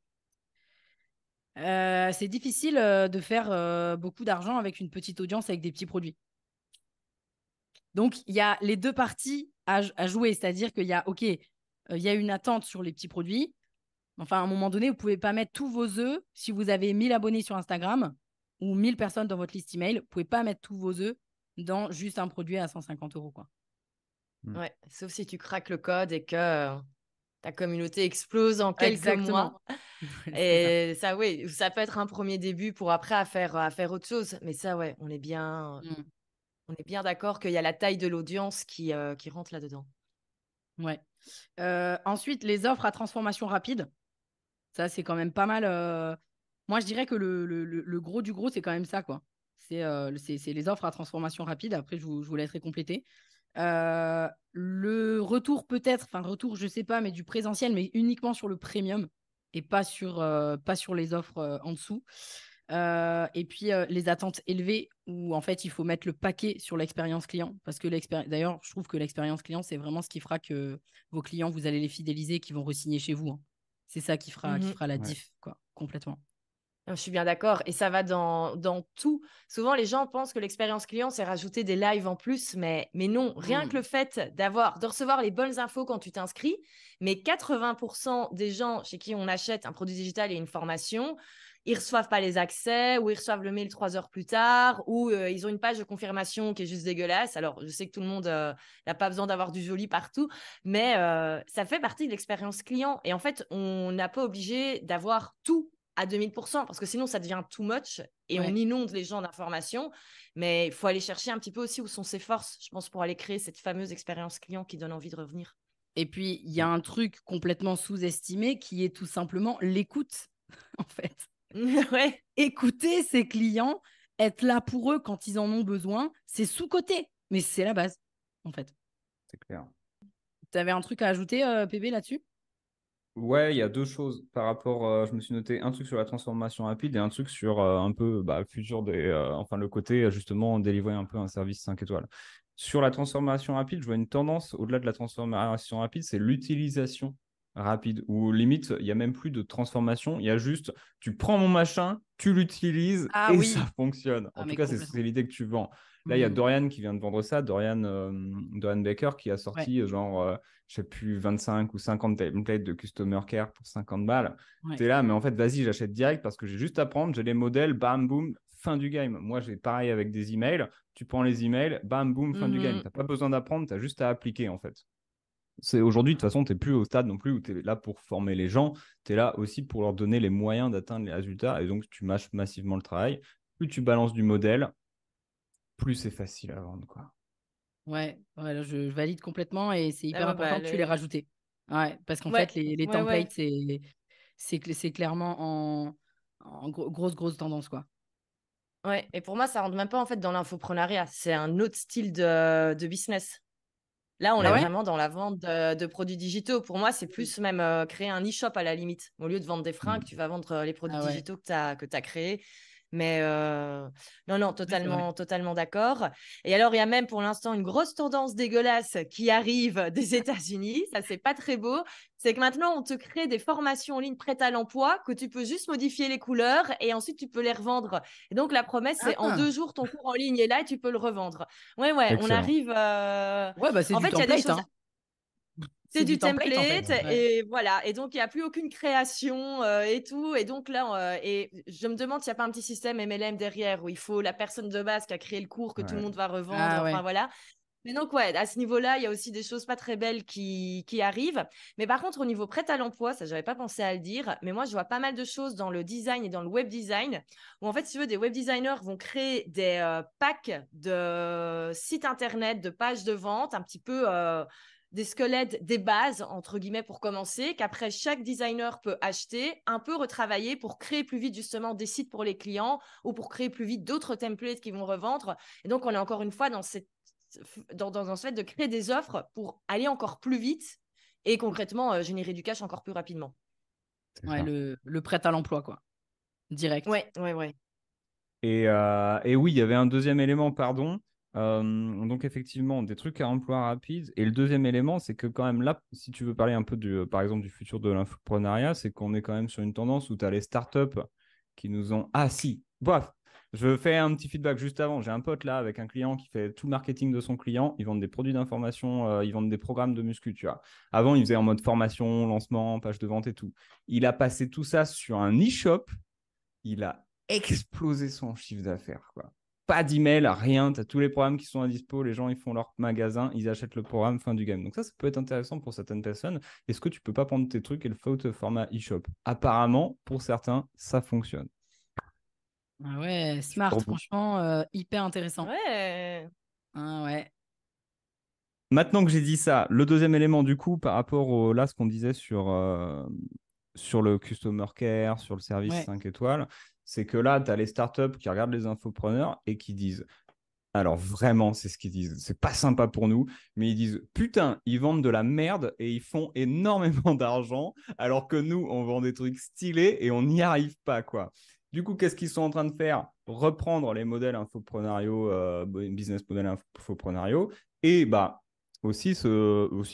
c'est difficile de faire beaucoup d'argent avec une petite audience, avec des petits produits. Donc, il y a les deux parties à jouer, c'est-à-dire qu'il y a, OK, il y a une attente sur les petits produits. Enfin, à un moment donné, vous ne pouvez pas mettre tous vos œufs. Si vous avez 1000 abonnés sur Instagram ou 1000 personnes dans votre liste email, vous ne pouvez pas mettre tous vos œufs dans juste un produit à 150 euros, quoi. Ouais, sauf si tu craques le code et que ta communauté explose en quelques Exactement. mois. C'est Et ça, oui, ça peut être un premier début pour après à faire autre chose. Mais ça, ouais, Mm. on est bien d'accord qu'il y a la taille de l'audience qui rentre là-dedans. Ouais. Ensuite, les offres à transformation rapide. Ça, c'est quand même pas mal. Moi, je dirais que le gros du gros, c'est quand même ça, quoi. C'est les offres à transformation rapide. Après, je vous laisserai compléter. Le retour peut-être, enfin retour, je sais pas, mais du présentiel, mais uniquement sur le premium et pas sur les offres en dessous. Et puis les attentes élevées où en fait il faut mettre le paquet sur l'expérience client parce que d'ailleurs je trouve que l'expérience client c'est vraiment ce qui fera que vos clients vous allez les fidéliser et qui vont re-signer chez vous, hein. C'est ça qui fera la Ouais. diff, quoi, complètement. Je suis bien d'accord. Et ça va dans tout. Souvent, les gens pensent que l'expérience client, c'est rajouter des lives en plus, mais non. Rien que le fait de recevoir les bonnes infos quand tu t'inscris, mais 80% des gens chez qui on achète un produit digital et une formation, ils reçoivent pas les accès ou ils reçoivent le mail 3 heures plus tard ou ils ont une page de confirmation qui est juste dégueulasse. Alors, je sais que tout le monde n'a pas besoin d'avoir du joli partout, mais ça fait partie de l'expérience client. Et en fait, on n'a pas obligé d'avoir tout à 2000%, parce que sinon ça devient too much et on Ouais. inonde les gens d'informations. Mais il faut aller chercher un petit peu aussi où sont ses forces, je pense, pour aller créer cette fameuse expérience client qui donne envie de revenir. Et puis il y a un truc complètement sous-estimé qui est tout simplement l'écoute en fait. Ouais. Écouter ses clients, être là pour eux quand ils en ont besoin, c'est sous-coté, mais c'est la base, en fait. C'est clair. Tu avais un truc à ajouter, PB, là-dessus? Ouais, il y a deux choses par rapport. Je me suis noté un truc sur la transformation rapide et un truc sur un peu le futur enfin le côté justement délivrer un peu un service 5 étoiles. Sur la transformation rapide, je vois une tendance au-delà de la transformation rapide, c'est l'utilisation rapide. Ou limite, il n'y a même plus de transformation, il y a juste tu prends mon machin, tu l'utilises Ah et ça oui. fonctionne. En Ah, tout mais cas, c'est complètement. l'idée que tu vends. Là, il y a Mhm. Dorian qui vient de vendre ça, Dorian Baker, qui a Ouais, sorti je sais plus, 25 ou 50 templates de Customer Care pour 50 balles. ouais. Tu es là, mais en fait, vas-y, j'achète direct parce que j'ai juste à prendre, j'ai les modèles, bam, boum, fin du game. Moi, j'ai pareil avec des emails. Tu prends les emails, bam, boum, fin du game. Tu Mhm. n'as pas besoin d'apprendre, tu as juste à appliquer, en fait. C'est aujourd'hui, de toute façon, tu n'es plus au stade non plus où tu es là pour former les gens. Tu es là aussi pour leur donner les moyens d'atteindre les résultats. Et donc, tu mâches massivement le travail. Plus tu balances du modèle, plus c'est facile à vendre, quoi. Ouais, ouais, là, je valide complètement et c'est Ah hyper ouais, important que tu les rajoutes. Ouais, parce qu'en ouais, fait, les ouais, templates, ouais. c'est clairement en grosse tendance, quoi. Ouais. Et pour moi, ça rentre même pas en fait dans l'infoprenariat. C'est un autre style de business. Là, on Ah est Ouais. ouais? vraiment dans la vente de produits digitaux. Pour moi, c'est plus même créer un e-shop à la limite. Au lieu de vendre des fringues, Mm. tu vas vendre les produits Ah ouais, digitaux que tu as créés. Mais non, non, ouais, c'est vrai. totalement d'accord. Et alors, il y a même pour l'instant une grosse tendance dégueulasse qui arrive des États-Unis. Ça, c'est pas très beau. C'est que maintenant, on te crée des formations en ligne prêtes à l'emploi que tu peux juste modifier les couleurs et ensuite tu peux les revendre. Et donc, la promesse, c'est en Ah, 2 jours, ton cours en ligne est là et tu peux le revendre. Ouais, ouais, on Excellent. arrive. ouais, bah c'est En du fait, il y a des template, choses. hein. C'est C'est du du template, en fait. template Ouais. et voilà. Et donc, il n'y a plus aucune création et tout. Et donc là, et je me demande s'il n'y a pas un petit système MLM derrière où il faut la personne de base qui a créé le cours que tout le Ouais. monde va revendre. Ah Enfin, ouais. voilà. Mais donc, ouais, à ce niveau-là, il y a aussi des choses pas très belles qui arrivent. Mais par contre, au niveau prêt à l'emploi, ça, j'avais pas pensé à le dire, mais moi, je vois pas mal de choses dans le design et dans le web design, où en fait, si tu veux, des web designers vont créer des packs de sites internet, de pages de vente, un petit peu des squelettes, des bases, entre guillemets, pour commencer, qu'après, chaque designer peut acheter, un peu retravailler pour créer plus vite, justement, des sites pour les clients ou pour créer plus vite d'autres templates qu'ils vont revendre. Et donc, on est encore une fois dans ce fait de créer des offres pour aller encore plus vite et concrètement générer du cash encore plus rapidement. C'est Ouais, ça. le prêt à l'emploi, quoi. Direct. Ouais, ouais, ouais. Et oui, il y avait un deuxième élément, pardon. Donc effectivement, des trucs à emploi rapide. Et le deuxième élément, c'est que quand même là, si tu veux parler un peu par exemple, du futur de l'infoprenariat, c'est qu'on est quand même sur une tendance où tu as les startups qui nous ont... Ah si, bref, je fais un petit feedback juste avant. J'ai un pote là avec un client qui fait tout le marketing de son client. Ils vendent des produits d'information, ils vendent des programmes de muscu, tu vois. Avant, ils faisaient en mode formation, lancement, page de vente et tout. Il a passé tout ça sur un e-shop. Il a explosé son chiffre d'affaires, quoi. Pas d'email, rien. Tu as tous les programmes qui sont à dispo. Les gens, ils font leur magasin, ils achètent le programme, fin du game. Donc ça peut être intéressant pour certaines personnes. Est-ce que tu peux pas prendre tes trucs et le faire au format e-shop? Apparemment, pour certains, ça fonctionne. Ah ouais, smart, franchement, hyper intéressant. Ouais. Ah ouais. Maintenant que j'ai dit ça, le deuxième élément, du coup, par rapport là, ce qu'on disait sur le customer care, sur le service Ouais. 5 étoiles, c'est que là, tu as les startups qui regardent les infopreneurs et qui disent, alors vraiment, c'est ce qu'ils disent, c'est pas sympa pour nous, mais ils disent, putain, ils vendent de la merde et ils font énormément d'argent, alors que nous, on vend des trucs stylés et on n'y arrive pas, quoi. Du coup, qu'est-ce qu'ils sont en train de faire? Reprendre les modèles infoprenariaux, business model infoprenariaux, et bah aussi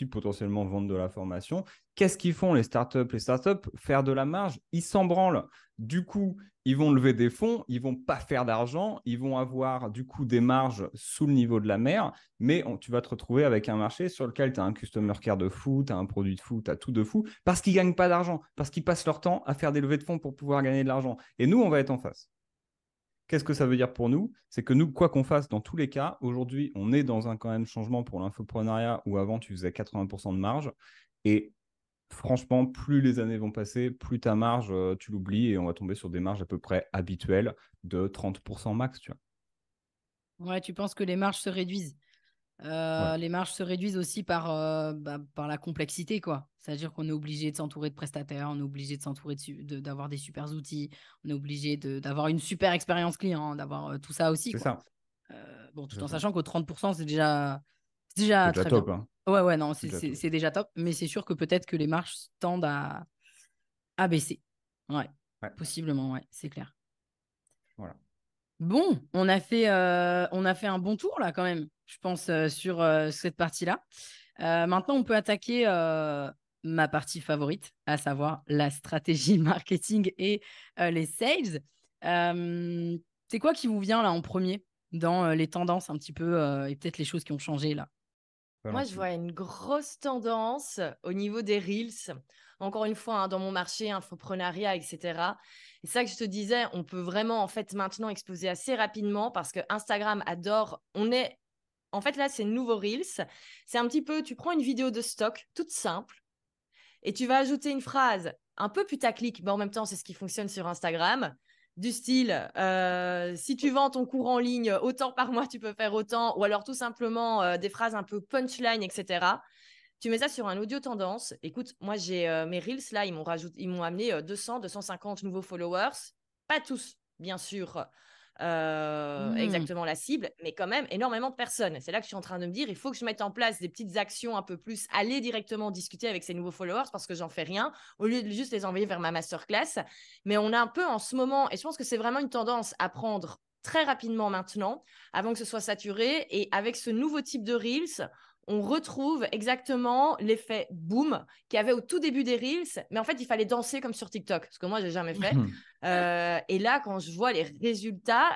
potentiellement vendre de la formation. Qu'est-ce qu'ils font les startups? Les startups, faire de la marge, ils s'en branlent. Du coup, ils vont lever des fonds, ils vont pas faire d'argent, ils vont avoir du coup des marges sous le niveau de la mer, mais tu vas te retrouver avec un marché sur lequel tu as un customer care de fou, tu as un produit de fou, tu as tout de fou, parce qu'ils gagnent pas d'argent, parce qu'ils passent leur temps à faire des levées de fonds pour pouvoir gagner de l'argent. Et nous, on va être en face. Qu'est-ce que ça veut dire pour nous? C'est que nous, quoi qu'on fasse, dans tous les cas, aujourd'hui, on est dans un quand même changement pour l'infoprenariat où avant, tu faisais 80% de marge. Et franchement, plus les années vont passer, plus ta marge, tu l'oublies et on va tomber sur des marges à peu près habituelles de 30% max, tu Ouais, tu penses que les marges se réduisent. vois. Ouais, Les marges se réduisent aussi par la complexité, quoi. C'est-à-dire qu'on est obligé de s'entourer de prestataires, on est obligé de s'entourer d'avoir des super outils, on est obligé d'avoir une super expérience client, d'avoir tout ça aussi, c'est quoi. ça. Bon, tout C'est en ça. sachant qu'au 30%, c'est C'est déjà déjà très bien. top, hein. Ouais, ouais, non, C'est déjà top. c'est déjà top, mais c'est sûr que peut-être que les marges tendent à baisser. Ouais, Ouais, possiblement, ouais, c'est clair. voilà. Bon, on a fait un bon tour là quand même, je pense, sur cette partie-là. Maintenant, on peut attaquer ma partie favorite, à savoir la stratégie marketing et les sales. C'est quoi qui vous vient là en premier dans les tendances un petit peu et peut-être les choses qui ont changé là? Moi, je Valentine. vois une grosse tendance au niveau des Reels. Encore une fois, hein, dans mon marché, infoprenariat, etc. Et ça que je te disais, on peut vraiment, en fait, maintenant exploser assez rapidement parce que Instagram adore. En fait, là, c'est nouveau Reels. C'est un petit peu, tu prends une vidéo de stock, toute simple, et tu vas ajouter une phrase un peu putaclic, mais en même temps, c'est ce qui fonctionne sur Instagram, du style si tu vends ton cours en ligne autant par mois, tu peux faire autant, ou alors tout simplement des phrases un peu punchline, etc. Tu mets ça sur un audio tendance. Écoute, moi, j'ai mes Reels, là, ils m'ont amené 200, 250 nouveaux followers. Pas tous, bien sûr, Hmm. exactement la cible, mais quand même énormément de personnes. C'est là que je suis en train de me dire, il faut que je mette en place des petites actions un peu plus, aller directement discuter avec ces nouveaux followers parce que j'en fais rien, au lieu de juste les envoyer vers ma masterclass. Mais on a un peu en ce moment, et je pense que c'est vraiment une tendance à prendre très rapidement maintenant, avant que ce soit saturé. Et avec ce nouveau type de Reels, on retrouve exactement l'effet boom qu'il y avait au tout début des Reels, mais en fait, il fallait danser comme sur TikTok, ce que moi, j'ai jamais fait. Et là, quand je vois les résultats,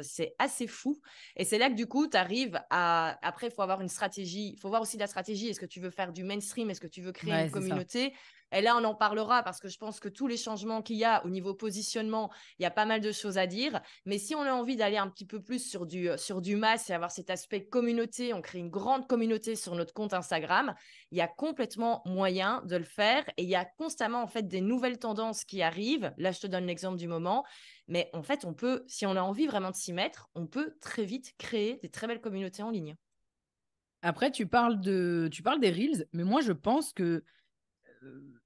c'est assez fou. Et c'est là que du coup, tu arrives à... Après, il faut avoir une stratégie. Il faut voir aussi la stratégie. Est-ce que tu veux faire du mainstream? Est-ce que tu veux créer Ouais, une c'est ça. communauté? Et là, on en parlera parce que je pense que tous les changements qu'il y a au niveau positionnement, il y a pas mal de choses à dire. Mais si on a envie d'aller un petit peu plus sur du mass et avoir cet aspect communauté, on crée une grande communauté sur notre compte Instagram, il y a complètement moyen de le faire. Et il y a constamment en fait des nouvelles tendances qui arrivent. Là, je te donne l'exemple du moment. Mais en fait, on peut, si on a envie vraiment de s'y mettre, on peut très vite créer des très belles communautés en ligne. Après, tu parles des Reels, mais moi, je pense que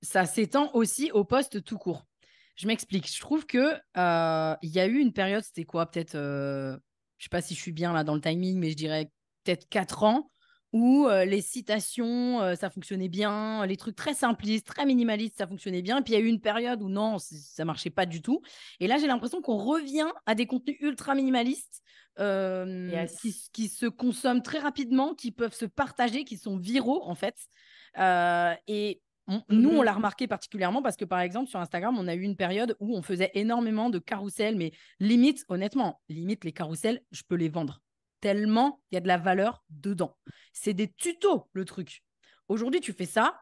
ça s'étend aussi au poste tout court. Je m'explique. Je trouve que il y a eu une période, c'était quoi? Peut-être, je sais pas si je suis bien là dans le timing, mais je dirais peut-être 4 ans, où les citations, ça fonctionnait bien, les trucs très simplistes, très minimalistes, ça fonctionnait bien. Et puis il y a eu une période où non, ça marchait pas du tout. Et là, j'ai l'impression qu'on revient à des contenus ultra minimalistes Yes. qui se consomment très rapidement, qui peuvent se partager, qui sont viraux en fait. Et nous, on Mhm. l'a remarqué particulièrement parce que, par exemple, sur Instagram, on a eu une période où on faisait énormément de carousels, mais limite, honnêtement, limite, les carousels, je peux les vendre tellement il y a de la valeur dedans. C'est des tutos, le truc. Aujourd'hui, tu fais ça,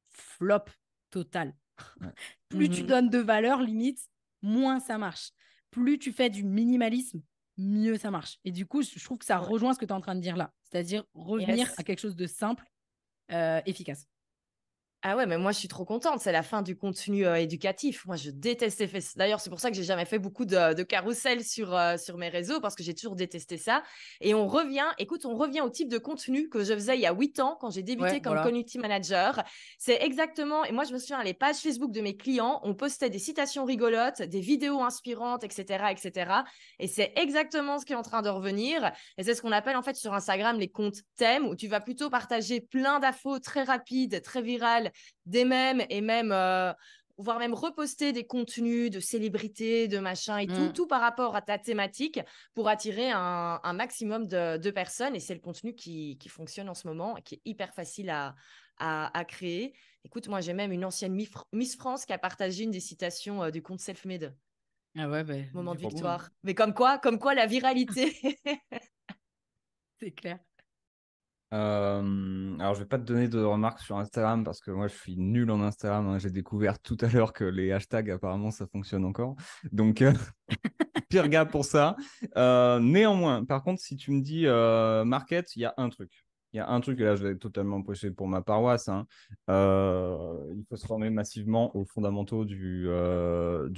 flop total. Ouais. Plus tu Mhm. donnes de valeur, limite, moins ça marche. Plus tu fais du minimalisme, mieux ça marche. Et du coup, je trouve que ça Ouais. rejoint ce que tu es en train de dire là. C'est-à-dire revenir à Yes. quelque chose de simple, efficace. Ah ouais, mais moi je suis trop contente. C'est la fin du contenu éducatif. Moi je détestais. D'ailleurs, c'est pour ça que j'ai jamais fait beaucoup de carrousel sur mes réseaux parce que j'ai toujours détesté ça. Et écoute, on revient au type de contenu que je faisais il y a 8 ans quand j'ai Ouais, débuté comme voilà. community manager. C'est exactement. Et moi je me souviens, les pages Facebook de mes clients, on postait des citations rigolotes, des vidéos inspirantes, etc., etc. Et cetera. Et c'est exactement ce qui est en train de revenir. Et c'est ce qu'on appelle en fait sur Instagram les comptes thèmes où tu vas plutôt partager plein d'infos très rapides, très virales des mèmes et même voire même reposter des contenus de célébrités, de machin et tout, Mm. tout par rapport à ta thématique pour attirer un maximum de personnes. Et c'est le contenu qui fonctionne en ce moment et qui est hyper facile à créer. Écoute, moi, j'ai même une ancienne Miss France qui a partagé une des citations du compte Selfmade. Ah ouais, ben, Moment du de Trop coup, bien. victoire. Mais comme quoi la viralité. c'est clair. Alors, je vais pas te donner de remarques sur Instagram parce que moi, je suis nul en Instagram, hein. J'ai découvert tout à l'heure que les hashtags, apparemment, ça fonctionne encore. Donc, pire gars pour ça. Néanmoins, par contre, si tu me dis market, il y a un truc. Il y a un truc, et là, je vais totalement prêcher pour ma paroisse, hein. Il faut se former massivement aux fondamentaux du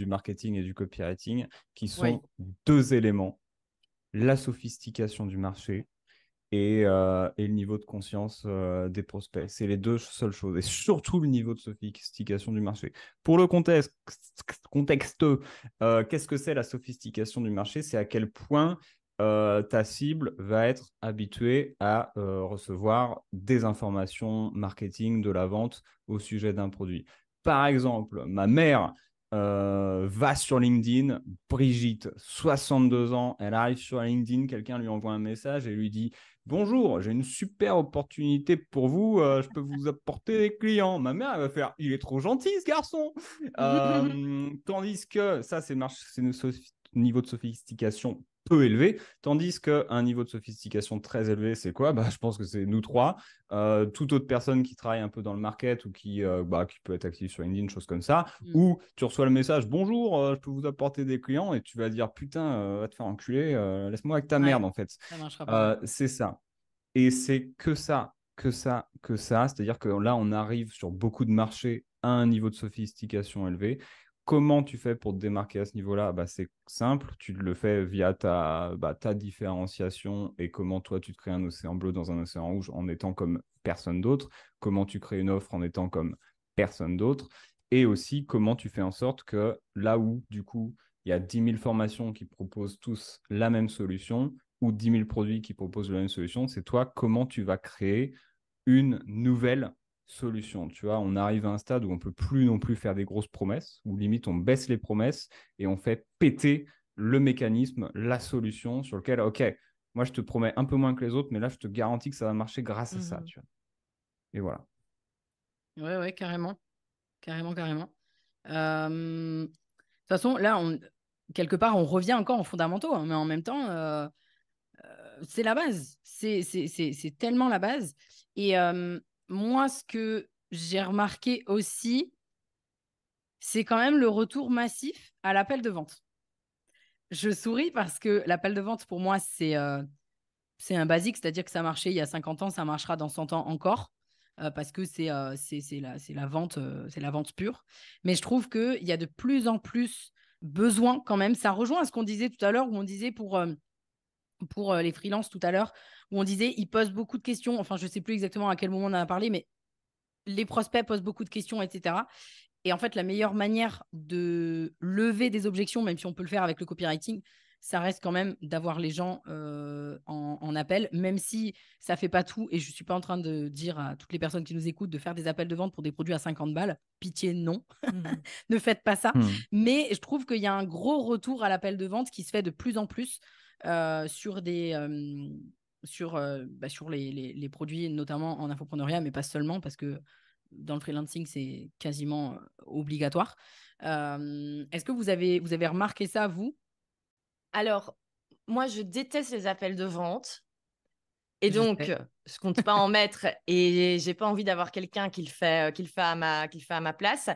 marketing et du copywriting, qui Oui. sont deux éléments: la sophistication du marché et le niveau de conscience des prospects. C'est les deux seules choses. Et surtout le niveau de sophistication du marché. Pour le contexte, qu'est-ce que c'est la sophistication du marché? C'est à quel point ta cible va être habituée à recevoir des informations marketing, de la vente au sujet d'un produit. Par exemple, ma mère va sur LinkedIn, Brigitte, 62 ans, elle arrive sur LinkedIn, quelqu'un lui envoie un message et lui dit: bonjour, j'ai une super opportunité pour vous. Je peux vous apporter des clients. Ma mère, elle va faire: il est trop gentil, ce garçon. Tandis que ça, c'est un niveau de sophistication peu élevé. Tandis qu'un niveau de sophistication très élevé, c'est quoi? Bah, je pense que c'est nous trois. Toute autre personne qui travaille un peu dans le market ou qui peut être active sur LinkedIn, choses comme ça. Mm. Ou tu reçois le message: bonjour, je peux vous apporter des clients. Et tu vas dire: putain, va te faire enculer, laisse-moi avec ta Ouais, merde, en fait. ça marchera pas. Ouais. C'est ça. Et c'est que ça, que ça, que ça. C'est-à-dire que là, on arrive sur beaucoup de marchés à un niveau de sophistication élevé. Comment tu fais pour te démarquer à ce niveau-là? Bah, c'est simple, tu le fais via ta différenciation et comment toi tu te crées un océan bleu dans un océan rouge en étant comme personne d'autre, comment tu crées une offre en étant comme personne d'autre, et aussi comment tu fais en sorte que là où du coup il y a 10 000 formations qui proposent tous la même solution, ou 10 000 produits qui proposent la même solution, c'est toi, comment tu vas créer une nouvelle solution. Tu vois, on arrive à un stade où on peut plus non plus faire des grosses promesses, où limite on baisse les promesses et on fait péter le mécanisme, la solution sur lequel, ok, moi je te promets un peu moins que les autres, mais là je te garantis que ça va marcher grâce à ça. Mhm. Tu vois. Et voilà. Ouais, ouais, carrément. Carrément, carrément. De toute façon, là, quelque part, on revient encore aux fondamentaux, hein, mais en même temps, c'est la base. C'est tellement la base. Et moi, ce que j'ai remarqué aussi, c'est quand même le retour massif à l'appel de vente. Je souris parce que l'appel de vente, pour moi, c'est un basique, c'est-à-dire que ça marchait il y a 50 ans, ça marchera dans 100 ans encore, parce que c'est la vente pure. Mais je trouve qu'il y a de plus en plus besoin quand même. Ça rejoint à ce qu'on disait tout à l'heure, où on disait pour les freelances tout à l'heure, où on disait ils posent beaucoup de questions. Enfin, je ne sais plus exactement à quel moment on en a parlé, mais les prospects posent beaucoup de questions, etc. Et en fait, la meilleure manière de lever des objections, même si on peut le faire avec le copywriting, ça reste quand même d'avoir les gens en appel, même si ça ne fait pas tout. Et je ne suis pas en train de dire à toutes les personnes qui nous écoutent de faire des appels de vente pour des produits à 50 balles. Pitié, non. Ne faites pas ça. Mais je trouve qu'il y a un gros retour à l'appel de vente qui se fait de plus en plus sur sur les produits, notamment en infopreneuriat, mais pas seulement, parce que dans le freelancing, c'est quasiment obligatoire. Est-ce que vous avez remarqué ça, vous? Alors, moi, je déteste les appels de vente. Et Je donc, sais. je compte pas en mettre et j'ai pas envie d'avoir quelqu'un qui le fait à ma place.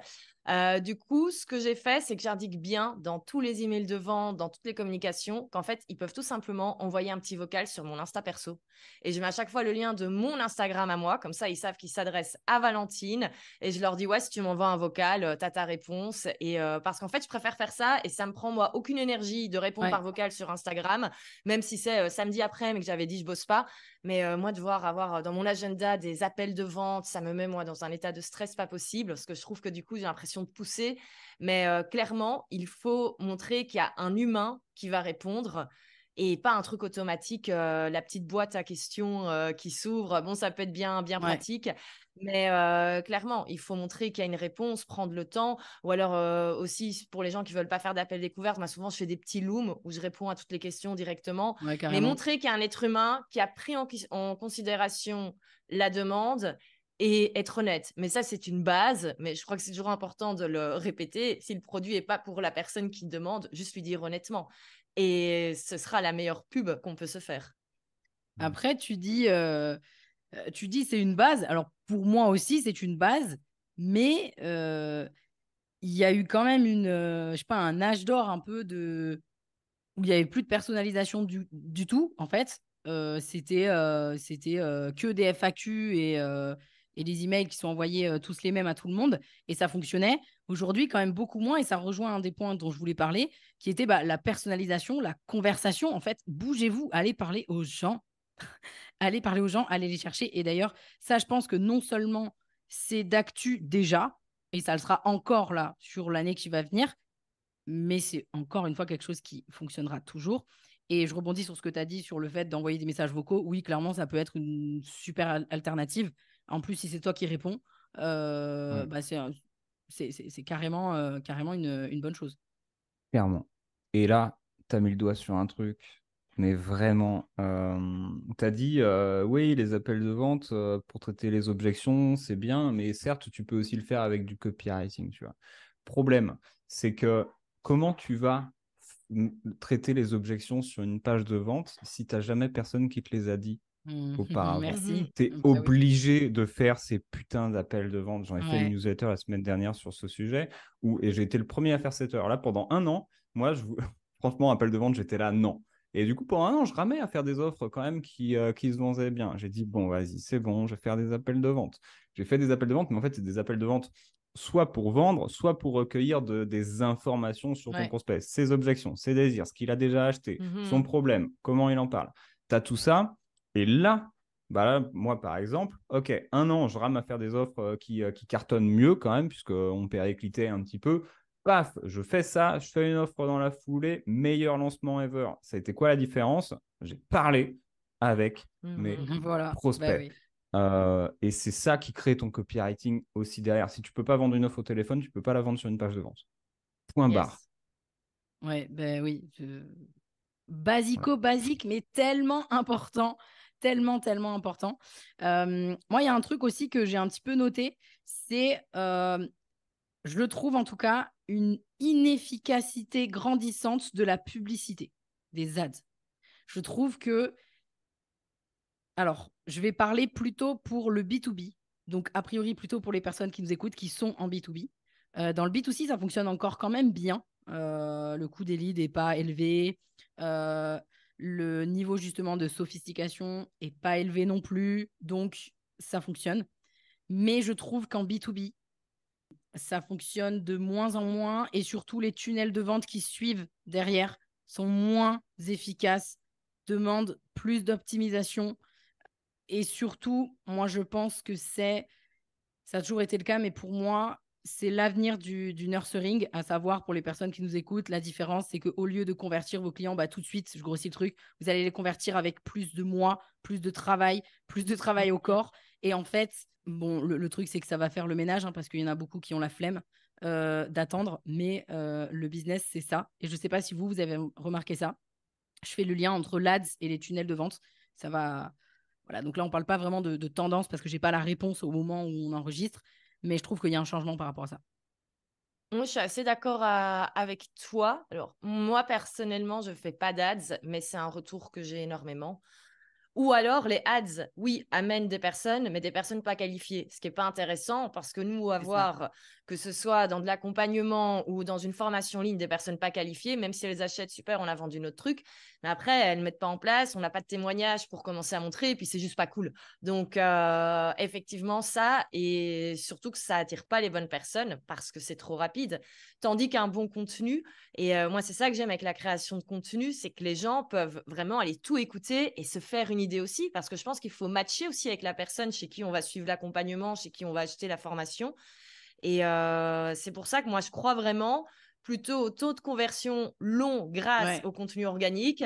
Du coup, ce que j'ai fait, c'est que j'indique bien dans tous les emails de vente, dans toutes les communications, qu'en fait, ils peuvent tout simplement envoyer un petit vocal sur mon Insta perso. Et je mets à chaque fois le lien de mon Instagram à moi, comme ça, ils savent qu'ils s'adressent à Valentine. Et je leur dis, ouais, si tu m'envoies un vocal, t'as ta réponse. Et parce qu'en fait, je préfère faire ça et ça me prend, moi, aucune énergie de répondre par vocal sur Instagram, même si c'est samedi après, mais que j'avais dit, je bosse pas. Mais moi, devoir avoir dans mon agenda des appels de vente, ça me met, moi, dans un état de stress pas possible, parce que je trouve que du coup, j'ai l'impression de pousser. Mais clairement, il faut montrer qu'il y a un humain qui va répondre et pas un truc automatique, la petite boîte à questions qui s'ouvre. Bon, ça peut être bien pratique, mais clairement, il faut montrer qu'il y a une réponse, prendre le temps. Ou alors aussi, pour les gens qui ne veulent pas faire d'appel découverte, moi, souvent, je fais des petits looms où je réponds à toutes les questions directement. Mais montrer qu'il y a un être humain qui a pris en considération la demande et être honnête. Mais ça, c'est une base. Mais je crois que c'est toujours important de le répéter. Si le produit n'est pas pour la personne qui demande, juste lui dire honnêtement. Et ce sera la meilleure pub qu'on peut se faire. Après, tu dis c'est une base. Alors, pour moi aussi, c'est une base. Mais il y a eu quand même je sais pas, un âge d'or un peu où il n'y avait plus de personnalisation du tout, en fait. C'était que des FAQ et des emails qui sont envoyés tous les mêmes à tout le monde. Et ça fonctionnait. Aujourd'hui, quand même beaucoup moins. Et ça rejoint un des points dont je voulais parler, qui était la personnalisation, la conversation. En fait, bougez-vous, allez parler aux gens. Allez parler aux gens, allez les chercher. Et d'ailleurs, ça, je pense que non seulement c'est d'actu déjà, et ça le sera encore là sur l'année qui va venir, mais c'est encore une fois quelque chose qui fonctionnera toujours. Et je rebondis sur ce que tu as dit sur le fait d'envoyer des messages vocaux. Oui, clairement, ça peut être une super alternative. En plus, si c'est toi qui réponds, c'est carrément une bonne chose. Clairement. Et là, tu as mis le doigt sur un truc, mais vraiment, tu as dit, oui, les appels de vente pour traiter les objections, c'est bien, mais certes, tu peux aussi le faire avec du copywriting, tu vois. Problème, c'est que comment tu vas traiter les objections sur une page de vente si tu n'as jamais personne qui te les a dit auparavant. Merci. Tu es obligé de faire ces putains d'appels de vente. J'en ai fait une Ouais. newsletter la semaine dernière sur ce sujet et j'ai été le premier à faire cette heure. Là, pendant un an, moi, franchement, appel de vente, j'étais là, non. Et du coup, pendant un an, je ramais à faire des offres quand même qui se vendaient bien. J'ai dit, bon, vas-y, c'est bon, je vais faire des appels de vente. J'ai fait des appels de vente, mais en fait, c'est des appels de vente soit pour vendre, soit pour recueillir des informations sur ton prospect, ses objections, ses désirs, ce qu'il a déjà acheté, son problème, comment il en parle. Tu as tout ça. Et là, moi, par exemple, OK, un an, je rame à faire des offres qui cartonnent mieux quand même, puisqu'on périclitait un petit peu. Paf, je fais ça, je fais une offre dans la foulée, meilleur lancement ever. Ça a été quoi la différence? J'ai parlé avec mes prospects. Et c'est ça qui crée ton copywriting aussi derrière. Si tu ne peux pas vendre une offre au téléphone, tu ne peux pas la vendre sur une page de vente. Point barre. Ouais, ben oui. Basique, mais tellement important. Tellement important. Moi, il y a un truc aussi que j'ai un petit peu noté, c'est, je le trouve en tout cas, une inefficacité grandissante de la publicité, des ads. Je trouve que, alors, je vais parler plutôt pour le B2B, donc a priori plutôt pour les personnes qui nous écoutent, qui sont en B2B. Dans le B2C, ça fonctionne encore quand même bien. Le coût des leads n'est pas élevé. Le niveau justement de sophistication n'est pas élevé non plus. Donc, ça fonctionne. Mais je trouve qu'en B2B, ça fonctionne de moins en moins. Et surtout, les tunnels de vente qui suivent derrière sont moins efficaces, demandent plus d'optimisation. Et surtout, moi, je pense que ça a toujours été le cas, mais pour moi, c'est l'avenir du nurturing, à savoir pour les personnes qui nous écoutent, la différence, c'est qu'au lieu de convertir vos clients tout de suite, je grossis le truc, vous allez les convertir avec plus de mois, plus de travail au corps. Et en fait, bon, le truc, c'est que ça va faire le ménage parce qu'il y en a beaucoup qui ont la flemme d'attendre, mais le business, c'est ça. Et je ne sais pas si vous avez remarqué ça. Je fais le lien entre l'ADS et les tunnels de vente. Ça va. Voilà, donc là, on ne parle pas vraiment de tendance parce que je n'ai pas la réponse au moment où on enregistre, mais je trouve qu'il y a un changement par rapport à ça. Moi, je suis assez d'accord avec toi. Alors, moi, personnellement, je ne fais pas d'ads, mais c'est un retour que j'ai énormément. Ou alors, les ads, oui, amènent des personnes, mais des personnes pas qualifiées. Ce qui n'est pas intéressant parce que nous, avoir, que ce soit dans de l'accompagnement ou dans une formation en ligne, des personnes pas qualifiées, même si elles achètent, super, on a vendu notre truc. Mais après, elles ne mettent pas en place, on n'a pas de témoignage pour commencer à montrer, et puis c'est juste pas cool. Donc, effectivement, ça, et surtout que ça attire pas les bonnes personnes parce que c'est trop rapide. Tandis qu'un bon contenu, et moi, c'est ça que j'aime avec la création de contenu, c'est que les gens peuvent vraiment aller tout écouter et se faire une idée aussi, parce que je pense qu'il faut matcher aussi avec la personne chez qui on va suivre l'accompagnement, chez qui on va acheter la formation. Et c'est pour ça que moi, je crois vraiment plutôt au taux de conversion long grâce au contenu organique,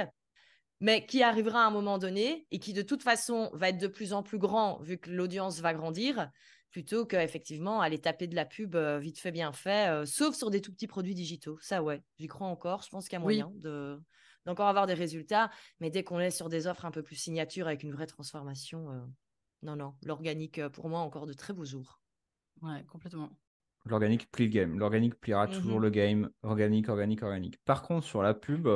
mais qui arrivera à un moment donné et qui, de toute façon, va être de plus en plus grand vu que l'audience va grandir, plutôt qu'effectivement aller taper de la pub vite fait, bien fait, sauf sur des tout petits produits digitaux. Ça, ouais, j'y crois encore. Je pense qu'il y a moyen d'encore avoir des résultats, mais dès qu'on est sur des offres un peu plus signature avec une vraie transformation, non, l'organique, pour moi, encore de très beaux jours. Ouais, complètement. L'organique plie le game. L'organique pliera toujours le game. Organique. Par contre, sur la pub,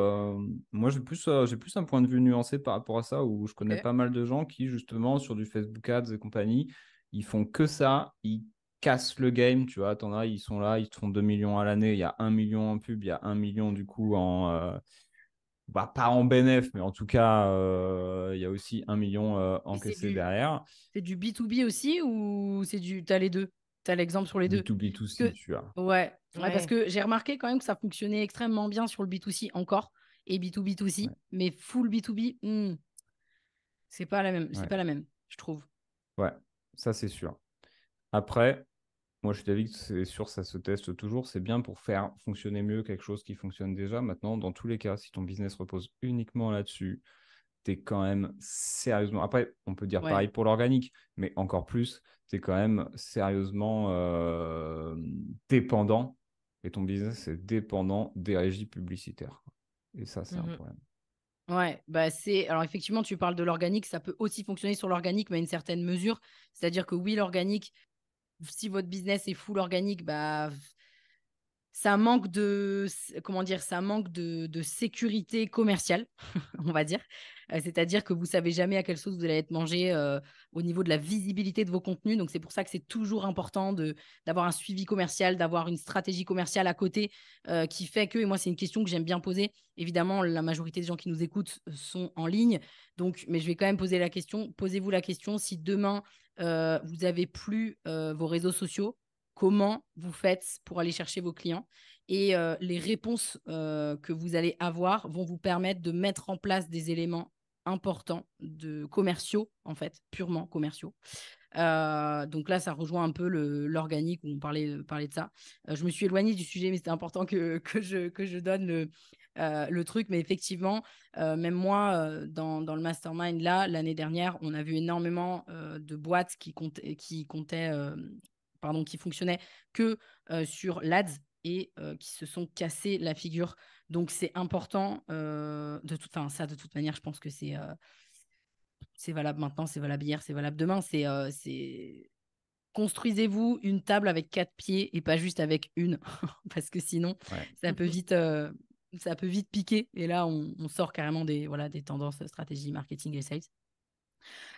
moi, j'ai plus un point de vue nuancé par rapport à ça, où je connais pas mal de gens qui, justement, sur du Facebook Ads et compagnie, ils font que ça. Ils cassent le game, tu vois. T'en as, ils sont là, ils te font 2 millions à l'année. Il y a 1 million en pub, il y a 1 million, du coup, pas en bénéf, mais en tout cas, il y a aussi 1 million encaissé derrière. C'est du B2B aussi ou t'as les deux? T'as l'exemple sur les deux? B2B2C, tu vois. Ouais, parce que j'ai remarqué quand même que ça fonctionnait extrêmement bien sur le B2C encore et B2B2C, mais full B2B, c'est pas la même, c'est pas la même, je trouve. Ouais, ça c'est sûr. Après, moi je suis d'avis que c'est sûr, ça se teste toujours. C'est bien pour faire fonctionner mieux quelque chose qui fonctionne déjà. Maintenant, dans tous les cas, si ton business repose uniquement là-dessus, tu es quand même sérieusement. Après, on peut dire pareil pour l'organique, mais encore plus, tu es quand même sérieusement dépendant. Et ton business est dépendant des régies publicitaires. Et ça, c'est un problème. Ouais, alors effectivement, tu parles de l'organique, ça peut aussi fonctionner sur l'organique, mais à une certaine mesure. C'est-à-dire que oui, l'organique, si votre business est full organique, ça manque de, comment dire, ça manque de sécurité commerciale, on va dire. C'est-à-dire que vous savez jamais à quelle sauce vous allez être mangé au niveau de la visibilité de vos contenus. Donc, c'est pour ça que c'est toujours important d'avoir un suivi commercial, d'avoir une stratégie commerciale à côté qui fait que, et moi, c'est une question que j'aime bien poser. Évidemment, la majorité des gens qui nous écoutent sont en ligne. Donc, mais je vais quand même poser la question. Posez-vous la question si demain, vous n'avez plus vos réseaux sociaux, comment vous faites pour aller chercher vos clients. Et les réponses que vous allez avoir vont vous permettre de mettre en place des éléments importants de commerciaux, en fait, purement commerciaux. Donc là, ça rejoint un peu l'organique où on parlait de ça. Je me suis éloignée du sujet, mais c'était important que je donne le truc. Mais effectivement, même moi, dans le mastermind, là, l'année dernière, on a vu énormément de boîtes qui fonctionnaient que sur l'ADS et qui se sont cassés la figure. Donc, c'est important. De toute manière, je pense que c'est valable maintenant, c'est valable hier, c'est valable demain. Construisez-vous une table avec 4 pieds et pas juste avec une, parce que sinon, ça peut vite piquer. Et là, on sort carrément des tendances stratégie, marketing et sales.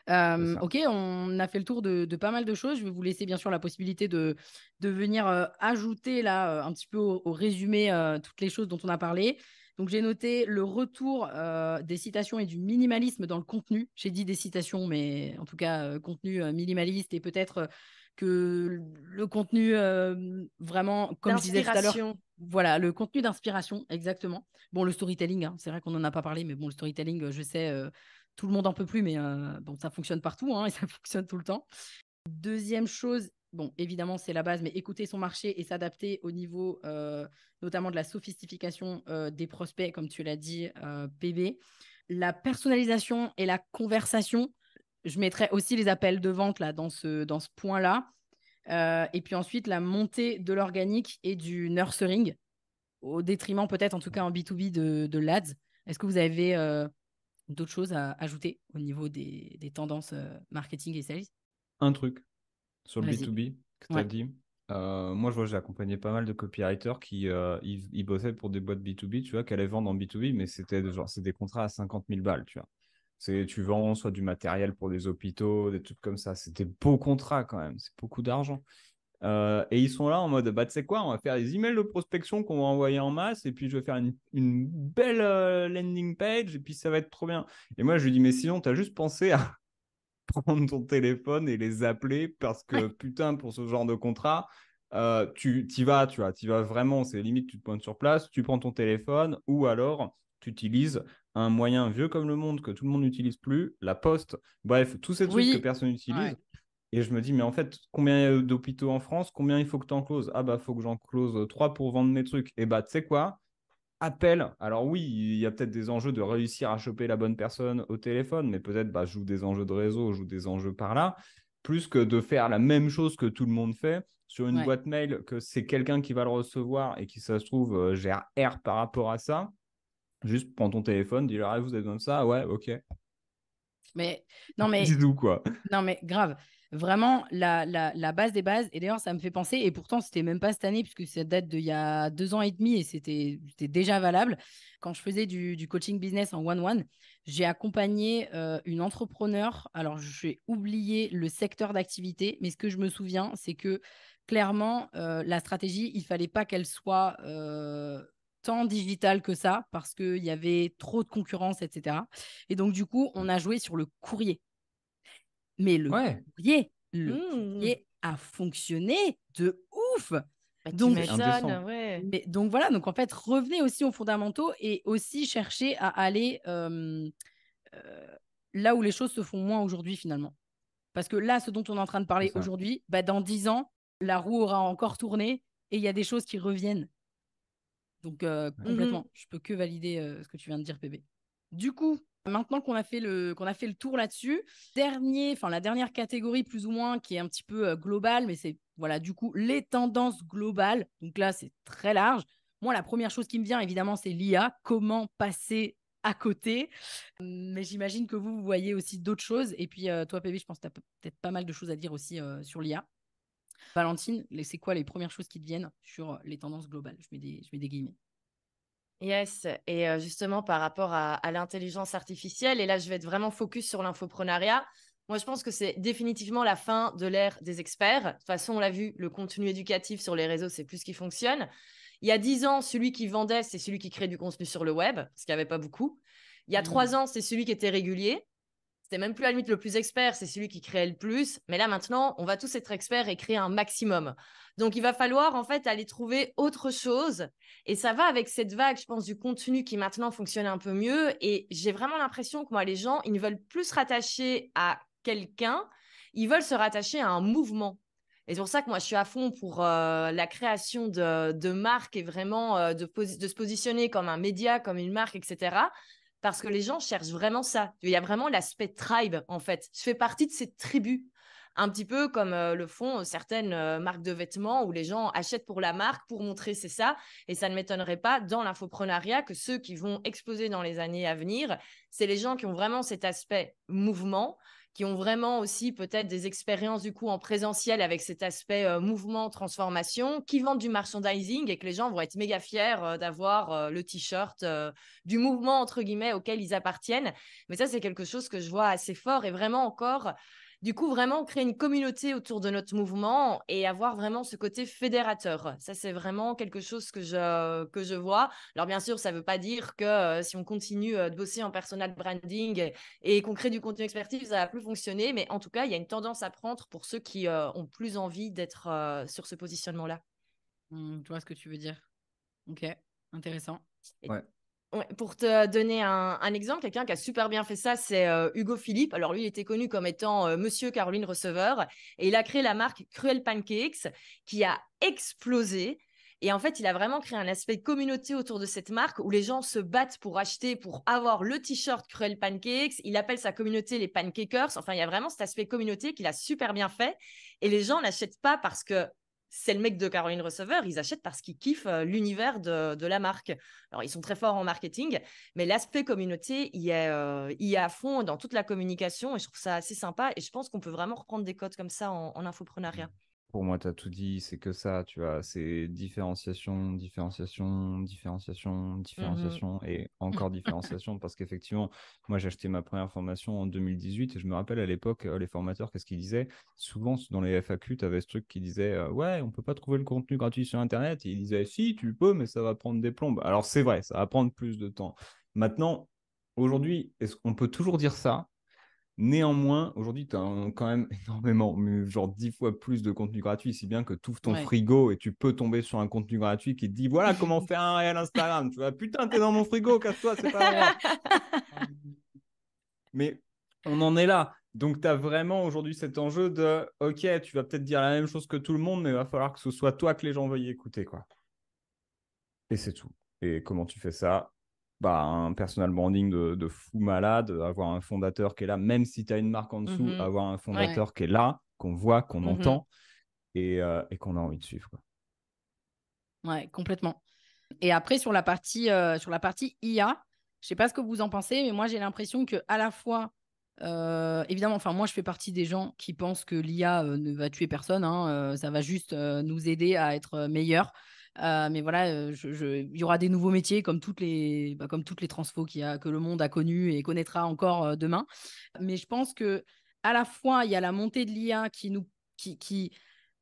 Ok, on a fait le tour de pas mal de choses. Je vais vous laisser bien sûr la possibilité de venir ajouter là un petit peu au résumé toutes les choses dont on a parlé. Donc j'ai noté le retour des citations et du minimalisme dans le contenu. J'ai dit des citations, mais en tout cas contenu minimaliste et peut-être que le contenu vraiment, comme je disais tout à l'heure, voilà, le contenu d'inspiration, exactement. Bon, le storytelling, hein, c'est vrai qu'on n'en a pas parlé, mais bon, le storytelling, je sais, tout le monde en peut plus, mais bon, ça fonctionne partout hein, et ça fonctionne tout le temps. Deuxième chose, bon, évidemment, c'est la base, mais écouter son marché et s'adapter au niveau, notamment de la sophistication des prospects, comme tu l'as dit, PB. La personnalisation et la conversation, je mettrais aussi les appels de vente là, dans ce point-là. Et puis ensuite, la montée de l'organique et du nurturing, au détriment peut-être, en tout cas en B2B, de l'ADS. Est-ce que vous avez d'autres choses à ajouter au niveau des tendances marketing et sales? Un truc sur le Vas-y. B2B que tu as Ouais. dit. Moi, je vois, j'ai accompagné pas mal de copywriters qui ils bossaient pour des boîtes B2B, tu vois, qui allaient vendre en B2B, mais c'est des contrats à 50 000 balles, tu vois. Tu vends soit du matériel pour des hôpitaux, des trucs comme ça. C'est des beaux contrats quand même, c'est beaucoup d'argent. Et ils sont là en mode, bah, tu sais quoi, on va faire des emails de prospection qu'on va envoyer en masse, et puis je vais faire une belle landing page, et puis ça va être trop bien. Et moi, je lui dis, mais sinon, tu as juste pensé à prendre ton téléphone et les appeler parce que, Ouais. putain, pour ce genre de contrat, tu t'y vas, tu vois, t'y vas vraiment, c'est limite, tu te pointes sur place, tu prends ton téléphone, ou alors tu utilises un moyen vieux comme le monde que tout le monde n'utilise plus, la poste, bref, tous ces trucs que Oui. personne n'utilise. Ouais. Et je me dis, mais en fait, combien il y a d'hôpitaux en France? Combien il faut que tu en closes? Ah bah, faut que j'en close 3 pour vendre mes trucs. Et bah, tu sais quoi? Appel. Alors oui, il y a peut-être des enjeux de réussir à choper la bonne personne au téléphone, mais peut-être bah, je joue des enjeux de réseau, je joue des enjeux par là, plus que de faire la même chose que tout le monde fait sur une Ouais. boîte mail, que c'est quelqu'un qui va le recevoir et qui, ça se trouve, gère R par rapport à ça. Juste prends ton téléphone, dis-leur, ah, vous avez besoin de ça? Ouais, ok. Mais non, mais Dis-nous quoi. Non, mais grave. Vraiment, la base des bases. Et d'ailleurs, ça me fait penser, et pourtant, c'était même pas cette année, puisque ça date d'il y a 2 ans et demi, et c'était déjà valable. Quand je faisais du coaching business en one-one, j'ai accompagné une entrepreneur. Alors, j'ai oublié le secteur d'activité, mais ce que je me souviens, c'est que clairement, la stratégie, il fallait pas qu'elle soit tant digitale que ça, parce qu'il y avait trop de concurrence, etc. Et donc, du coup, on a joué sur le courrier. Mais Ouais, le Mmh. courrier a fonctionné de ouf. Bah, tu Donc, c'est indécent. m'étonnes, ouais. donc voilà, donc en fait, revenez aussi aux fondamentaux et aussi chercher à aller là où les choses se font moins aujourd'hui finalement. Parce que là, ce dont on est en train de C'est parler ça. aujourd'hui, bah, dans 10 ans, la roue aura encore tourné et il y a des choses qui reviennent. Donc, Mhm. complètement, je peux que valider ce que tu viens de dire, PB. Du coup, maintenant qu'on a fait le tour là-dessus, la dernière catégorie plus ou moins qui est un petit peu globale, mais c'est voilà, du coup, les tendances globales. Donc là, c'est très large. Moi, la première chose qui me vient, évidemment, c'est l'IA. Comment passer à côté? Mais j'imagine que vous voyez aussi d'autres choses. Et puis, toi, PB, je pense que tu as peut-être pas mal de choses à dire aussi sur l'IA. Valentine, c'est quoi les premières choses qui te viennent sur les tendances globales? Je mets des guillemets. Yes, et justement par rapport à l'intelligence artificielle, et là je vais être vraiment focus sur l'infoprenariat. Moi, je pense que c'est définitivement la fin de l'ère des experts. De toute façon, on l'a vu, le contenu éducatif sur les réseaux, c'est plus ce qui fonctionne. Il y a 10 ans, celui qui vendait, c'est celui qui créait du contenu sur le web, parce qu'il n'y avait pas beaucoup. Il y a 3 ans, c'est celui qui était régulier. C'était même plus à la limite le plus expert, c'est celui qui créait le plus. Mais là, maintenant, on va tous être experts et créer un maximum. Donc, il va falloir en fait aller trouver autre chose. Et ça va avec cette vague, je pense, du contenu qui maintenant fonctionne un peu mieux. Et j'ai vraiment l'impression que moi, les gens, ils ne veulent plus se rattacher à quelqu'un, ils veulent se rattacher à un mouvement. Et c'est pour ça que moi, je suis à fond pour la création de marques et vraiment de se positionner comme un média, comme une marque, etc. Parce que les gens cherchent vraiment ça. Il y a vraiment l'aspect tribe, en fait. Je fais partie de cette tribu. Un petit peu comme le font certaines marques de vêtements où les gens achètent pour la marque, pour montrer c'est ça. Et ça ne m'étonnerait pas dans l'infoprenariat que ceux qui vont exploser dans les années à venir, c'est les gens qui ont vraiment cet aspect mouvement, qui ont vraiment aussi peut-être des expériences du coup en présentiel avec cet aspect mouvement, transformation, qui vendent du merchandising et que les gens vont être méga fiers d'avoir le t-shirt du mouvement entre guillemets auquel ils appartiennent. Mais ça, c'est quelque chose que je vois assez fort et vraiment encore du coup, vraiment créer une communauté autour de notre mouvement et avoir vraiment ce côté fédérateur. Ça, c'est vraiment quelque chose que je vois. Alors, bien sûr, ça ne veut pas dire que si on continue de bosser en personal branding et qu'on crée du contenu expertise, ça va plus fonctionner. Mais en tout cas, il y a une tendance à prendre pour ceux qui ont plus envie d'être sur ce positionnement-là. Je vois ce que tu veux dire. Ok, intéressant. Et Ouais. Ouais, pour te donner un exemple, quelqu'un qui a super bien fait ça, c'est Hugo Philippe. Alors lui, il était connu comme étant Monsieur Caroline Receveur et il a créé la marque Cruel Pancakes qui a explosé. Et en fait, il a vraiment créé un aspect communauté autour de cette marque où les gens se battent pour acheter, pour avoir le t-shirt Cruel Pancakes. Il appelle sa communauté les Pancakers. Enfin, il y a vraiment cet aspect communauté qu'il a super bien fait. Et les gens n'achètent pas parce que c'est le mec de Caroline Receveur, ils achètent parce qu'ils kiffent l'univers de la marque. Alors, ils sont très forts en marketing, mais l'aspect communauté, il est à fond dans toute la communication et je trouve ça assez sympa. Et je pense qu'on peut vraiment reprendre des codes comme ça en infoprenariat. Pour moi, tu as tout dit, c'est que ça, tu vois, c'est différenciation, différenciation, différenciation, Mhm. différenciation et encore différenciation parce qu'effectivement, moi, j'ai acheté ma première formation en 2018 et je me rappelle à l'époque, les formateurs, qu'est-ce qu'ils disaient? Souvent, dans les FAQ, tu avais ce truc qui disait ouais, on peut pas trouver le contenu gratuit sur Internet. Et ils disaient si, tu peux, mais ça va prendre des plombes. Alors, c'est vrai, ça va prendre plus de temps. Maintenant, aujourd'hui, est-ce qu'on peut toujours dire ça? Néanmoins, aujourd'hui, tu as quand même énormément, genre 10 fois plus de contenu gratuit, si bien que tu ouvres ton Ouais. frigo et tu peux tomber sur un contenu gratuit qui te dit voilà comment faire un réel Instagram. Tu vois, putain, t'es dans mon frigo, casse-toi, c'est pas à moi. Mais on en est là. Donc, tu as vraiment aujourd'hui cet enjeu de ok, tu vas peut-être dire la même chose que tout le monde, mais il va falloir que ce soit toi que les gens veuillent écouter, quoi. Et c'est tout. Et comment tu fais ça? Bah, un personal branding de fou malade, avoir un fondateur qui est là, même si tu as une marque en dessous, Mhm. avoir un Ouais. Ouais. fondateur qui est là, qu'on voit, qu'on Mhm. entend et qu'on a envie de suivre, quoi. Ouais, complètement. Et après, sur la partie IA, je sais pas ce que vous en pensez, mais moi, j'ai l'impression que à la fois, évidemment, enfin, moi, je fais partie des gens qui pensent que l'IA ne va tuer personne, hein, ça va juste nous aider à être meilleurs. Mais voilà, il y aura des nouveaux métiers comme toutes les transfos que le monde a connues et connaîtra encore demain. Mais je pense que à la fois, il y a la montée de l'IA qui,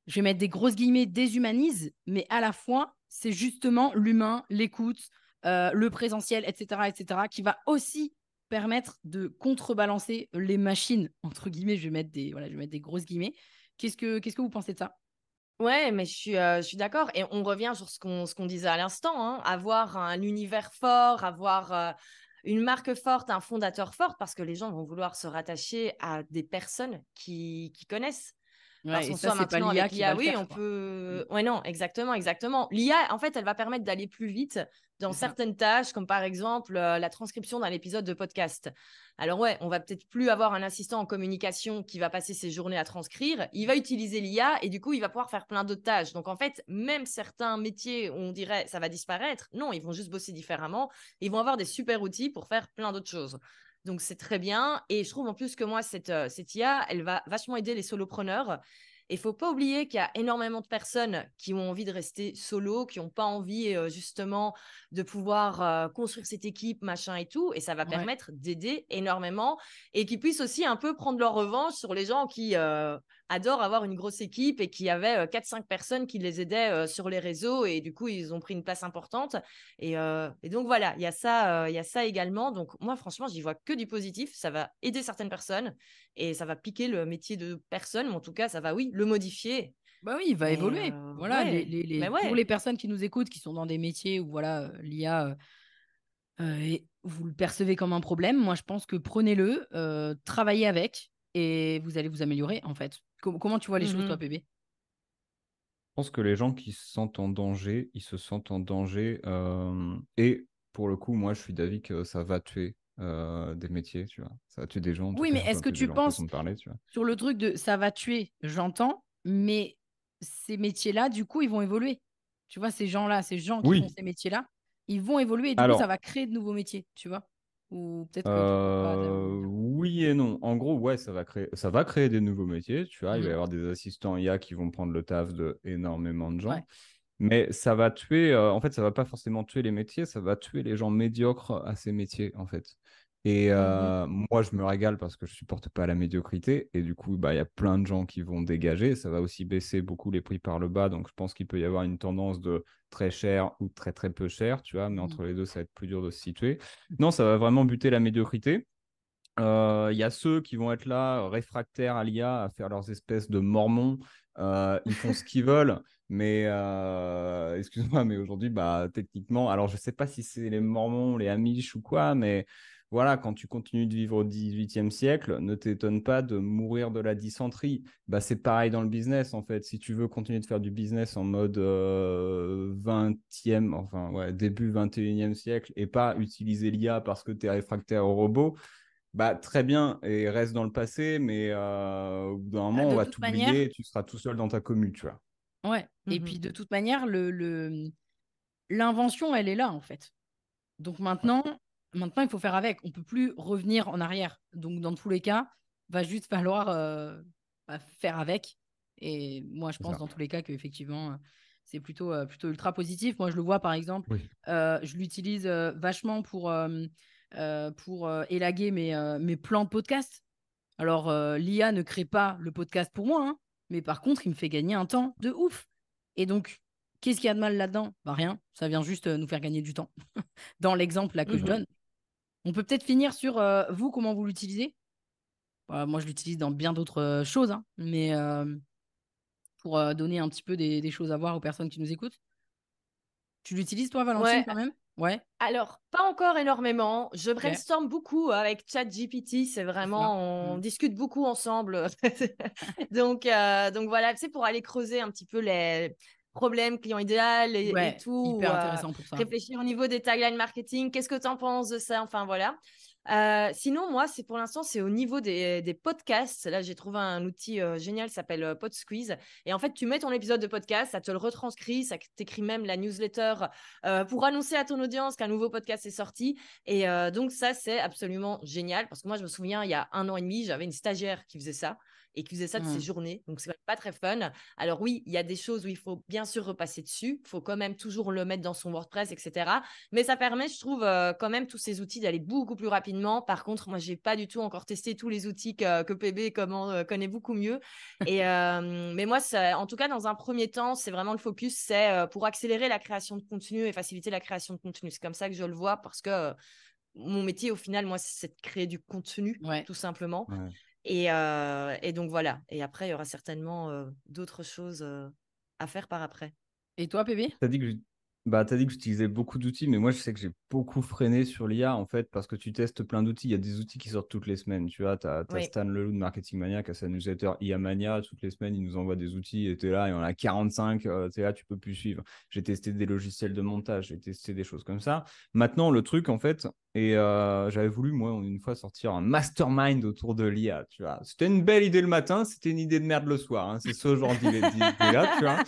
je vais mettre des grosses guillemets, déshumanise, mais à la fois, c'est justement l'humain, l'écoute, le présentiel, etc., qui va aussi permettre de contrebalancer les machines, entre guillemets, je vais mettre des grosses guillemets. Qu'est-ce que vous pensez de ça? Ouais, mais je suis d'accord. Et on revient sur ce qu'on disait à l'instant, hein. Avoir un univers fort, avoir une marque forte, un fondateur fort, parce que les gens vont vouloir se rattacher à des personnes qui connaissent. Parce Ouais, et qu'en ça, soi, c'est pas maintenant, l'IA avec qui va l'IA, le oui, faire, on quoi. Mm. peut. Ouais, non, exactement, exactement. L'IA, en fait, elle va permettre d'aller plus vite dans C'est ça. certaines tâches, comme par exemple la transcription d'un épisode de podcast. Alors, ouais, on va peut-être plus avoir un assistant en communication qui va passer ses journées à transcrire. Il va utiliser l'IA et du coup, il va pouvoir faire plein d'autres tâches. Donc, en fait, même certains métiers où on dirait ça va disparaître, non, ils vont juste bosser différemment. Ils vont avoir des super outils pour faire plein d'autres choses. Donc, c'est très bien. Et je trouve en plus que moi, cette IA, elle va vachement aider les solopreneurs. Il ne faut pas oublier qu'il y a énormément de personnes qui ont envie de rester solo, qui n'ont pas envie justement de pouvoir construire cette équipe, machin et tout. Et ça va Ouais. permettre d'aider énormément et qu'ils puissent aussi un peu prendre leur revanche sur les gens qui adorent avoir une grosse équipe et qui avaient 4-5 personnes qui les aidaient sur les réseaux et du coup, ils ont pris une place importante. Et donc voilà, il y a ça également. Donc moi, franchement, j'y vois que du positif. Ça va aider certaines personnes et ça va piquer le métier de personne, mais en tout cas, ça va, oui, le modifier. Bah oui, il va Mais évoluer. Voilà, ouais, mais pour les ouais. personnes qui nous écoutent, qui sont dans des métiers où voilà, l'IA, et vous le percevez comme un problème, moi je pense que prenez-le, travaillez avec et vous allez vous améliorer en fait. Comment tu vois les choses, toi, Mhm. bébé? Je pense que les gens qui se sentent en danger, ils se sentent en danger. Et pour le coup, moi, je suis d'avis que ça va tuer des métiers, tu vois. Ça va tuer des gens, en tout Oui, mais cas, ça est-ce va que tuer des tu gens façon penses de parler, tu vois. sur le truc de ça va tuer, j'entends, mais ces métiers-là, du coup, ils vont évoluer. Tu vois, ces gens-là, ces gens qui font Oui, ces métiers-là, ils vont évoluer et du coup, ça alors, va créer de nouveaux métiers, tu vois. Ou peut-être que tu vois pas de la même manière. oui et non. En gros, ouais, ça va créer des nouveaux métiers, tu vois. Il va y Mhm. avoir des assistants IA qui vont prendre le taf de énormément de Ouais. gens. Mais ça va tuer, en fait, ça va pas forcément tuer les métiers, ça va tuer les gens médiocres à ces métiers, en fait. Et Mhm. moi, je me régale parce que je supporte pas la médiocrité. Et du coup, bah, il y a plein de gens qui vont dégager. Ça va aussi baisser beaucoup les prix par le bas. Donc, je pense qu'il peut y avoir une tendance de très cher ou très, très peu cher, tu vois. Mais Mhm. entre les deux, ça va être plus dur de se situer. Non, ça va vraiment buter la médiocrité. Il y a ceux qui vont être là, réfractaires à l'IA, à faire leurs espèces de mormons. Ils font ce qu'ils veulent, mais excuse-moi, mais aujourd'hui, bah, techniquement, alors je ne sais pas si c'est les mormons, les Amish ou quoi, mais voilà, quand tu continues de vivre au XVIIIe siècle, ne t'étonne pas de mourir de la dysenterie. Bah, c'est pareil dans le business, en fait. Si tu veux continuer de faire du business en mode 20e, enfin, ouais, début 21e siècle, et pas utiliser l'IA parce que tu es réfractaire au robot, bah, très bien, et reste dans le passé, mais au bout d'un moment, on De va toute manière, t'oublier et tu seras tout seul dans ta commu, tu vois. ouais. Et puis de toute manière, l'invention, elle est là en fait. Donc Ouais, maintenant, il faut faire avec. On peut plus revenir en arrière. Donc dans tous les cas, va juste falloir faire avec. Et moi, je c'est pense ça. dans tous les cas qu'effectivement, c'est plutôt ultra positif. Moi, je le vois par exemple, Oui. je l'utilise vachement pour élaguer mes plans de podcast. Alors, l'IA ne crée pas le podcast pour moi, hein, mais par contre, il me fait gagner un temps de ouf. Et donc, qu'est-ce qu'il y a de mal là-dedans? Bah, rien, ça vient juste nous faire gagner du temps. Dans l'exemple là que je Mhm. donne, on peut peut-être finir sur vous, comment vous l'utilisez. Bah, moi, je l'utilise dans bien d'autres choses, hein, mais pour donner un petit peu des choses à voir aux personnes qui nous écoutent. Tu l'utilises, toi, Valentine, Ouais, quand même? Ouais, alors, pas encore énormément. Je ok, brainstorm beaucoup avec ChatGPT. C'est c'est ça. vraiment, on Mm. discute beaucoup ensemble. Donc voilà, c'est pour aller creuser un petit peu les problèmes client idéal et Ouais, tout. hyper intéressant pour ça. Réfléchir au niveau des taglines marketing. Qu'est-ce que tu en penses de ça? Enfin voilà. Sinon, moi, c'est pour l'instant, c'est au niveau des podcasts. Là, j'ai trouvé un outil génial, ça s'appelle PodSqueeze. Et en fait, tu mets ton épisode de podcast, ça te le retranscrit, ça t'écrit même la newsletter pour annoncer à ton audience qu'un nouveau podcast est sorti. Et donc, ça, c'est absolument génial parce que moi, je me souviens, il y a 1 an et demi, j'avais une stagiaire qui faisait ça et qui faisait ça de ses Mm. journées. Donc, c'est pas très fun. Alors, oui, il y a des choses où il faut bien sûr repasser dessus. Il faut quand même toujours le mettre dans son WordPress, etc. Mais ça permet, je trouve, quand même tous ces outils d'aller beaucoup plus rapidement. Par contre, moi, j'ai pas du tout encore testé tous les outils que PB connaît beaucoup mieux. Mais moi, en tout cas, dans un premier temps, c'est vraiment le focus, c'est pour accélérer la création de contenu et faciliter la création de contenu. C'est comme ça que je le vois parce que mon métier, au final, moi, c'est de créer du contenu, Ouais. tout simplement. Ouais. Et donc, voilà. Et après, il y aura certainement d'autres choses à faire par après. Et toi, PB? T'as dit que t'as dit que j'utilisais beaucoup d'outils, mais moi je sais que j'ai beaucoup freiné sur l'IA en fait parce que tu testes plein d'outils. Il y a des outils qui sortent toutes les semaines. Tu vois, t'as Oui. Stan Leloup de Marketing Mania qui a sa newsletter IA Mania. Toutes les semaines, il nous envoie des outils et t'es là, il y en a 45. T'es là, tu peux plus suivre. J'ai testé des logiciels de montage, j'ai testé des choses comme ça. Maintenant, le truc en fait, et j'avais voulu moi une fois sortir un mastermind autour de l'IA. Tu vois, c'était une belle idée le matin, c'était une idée de merde le soir. Hein. C'est ce genre d'idée-là, tu vois.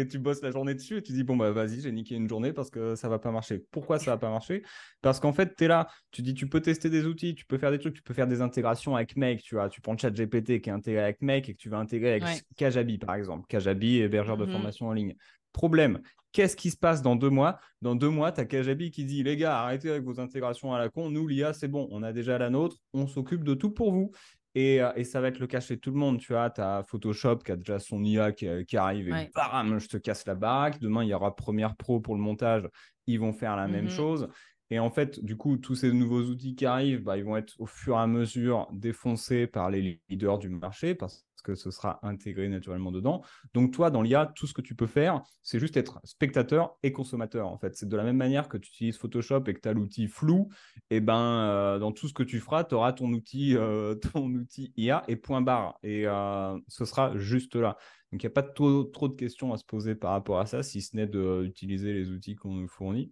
Tu bosses la journée dessus et tu dis bon bah vas-y, j'ai niqué une journée parce que ça va pas marcher. Pourquoi ça va pas marcher? Parce qu'en fait tu es là, tu dis tu peux tester des outils, tu peux faire des trucs, tu peux faire des intégrations avec Make, tu vois, tu prends ChatGPT qui est intégré avec Make et que tu vas intégrer avec Ouais. Kajabi par exemple. Kajabi, hébergeur de Mhm. formation en ligne. Problème, qu'est-ce qui se passe dans 2 mois? Dans 2 mois, tu as Kajabi qui dit les gars, arrêtez avec vos intégrations à la con, nous l'IA c'est bon, on a déjà la nôtre, on s'occupe de tout pour vous. Et ça va être le cas chez tout le monde. Tu vois, tu as Photoshop qui a déjà son IA qui arrive et Ouais. bam, je te casse la baraque. Demain, il y aura Premiere Pro pour le montage. Ils vont faire la même Mhm. chose. Et en fait, du coup, tous ces nouveaux outils qui arrivent, bah, ils vont être au fur et à mesure défoncés par les leaders du marché parce que ce sera intégré naturellement dedans. Donc, toi, dans l'IA, tout ce que tu peux faire, c'est juste être spectateur et consommateur. En fait, c'est de la même manière que tu utilises Photoshop et que tu as l'outil flou, et ben dans tout ce que tu feras, tu auras ton outil IA et point barre. Et ce sera juste là. Donc il n'y a pas trop de questions à se poser par rapport à ça, si ce n'est d'utiliser les outils qu'on nous fournit.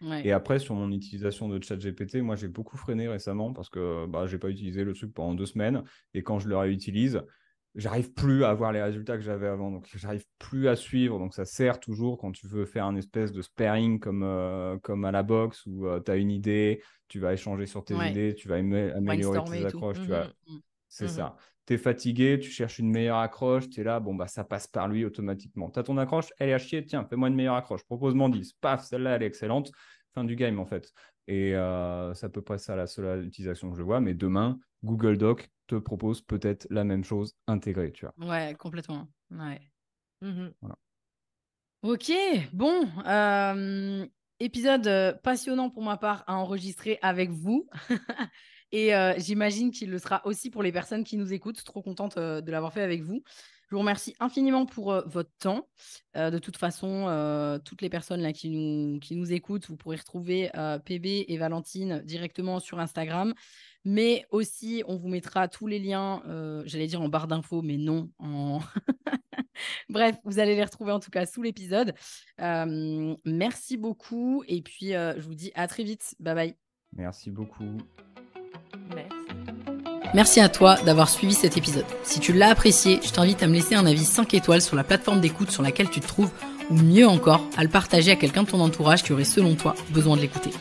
Ouais. Et après, sur mon utilisation de ChatGPT, moi j'ai beaucoup freiné récemment parce que bah, je n'ai pas utilisé le truc pendant 2 semaines. Et quand je le réutilise, j'arrive plus à avoir les résultats que j'avais avant. Donc, j'arrive plus à suivre. Donc, ça sert toujours quand tu veux faire un espèce de sparring comme à la boxe où tu as une idée, tu vas échanger sur tes Ouais. idées, tu vas améliorer Brainstormer tes et tout. accroches. Mhm. C'est Mhm. ça. Tu es fatigué, tu cherches une meilleure accroche, tu es là, bon, bah, ça passe par lui automatiquement. Tu as ton accroche, elle est à chier, tiens, fais-moi une meilleure accroche. Propose-moi 10. Paf, celle-là, elle est excellente. Fin du game, en fait. Et c'est à peu près ça la seule utilisation que je vois. Mais demain, Google Doc te propose peut-être la même chose intégrée, tu vois. Ouais, complètement. Ouais. Mhm. Voilà. Ok, bon. Épisode passionnant pour ma part à enregistrer avec vous. Et j'imagine qu'il le sera aussi pour les personnes qui nous écoutent. Trop contente de l'avoir fait avec vous. Je vous remercie infiniment pour votre temps. De toute façon, toutes les personnes là, qui nous écoutent, vous pourrez retrouver PB et Valentine directement sur Instagram. Mais aussi, on vous mettra tous les liens, j'allais dire en barre d'infos, mais non, Bref, vous allez les retrouver en tout cas sous l'épisode. Merci beaucoup. Et puis, je vous dis à très vite. Bye bye. Merci beaucoup. Merci. Merci à toi d'avoir suivi cet épisode. Si tu l'as apprécié, je t'invite à me laisser un avis 5 étoiles sur la plateforme d'écoute sur laquelle tu te trouves, ou mieux encore, à le partager à quelqu'un de ton entourage qui aurait selon toi besoin de l'écouter.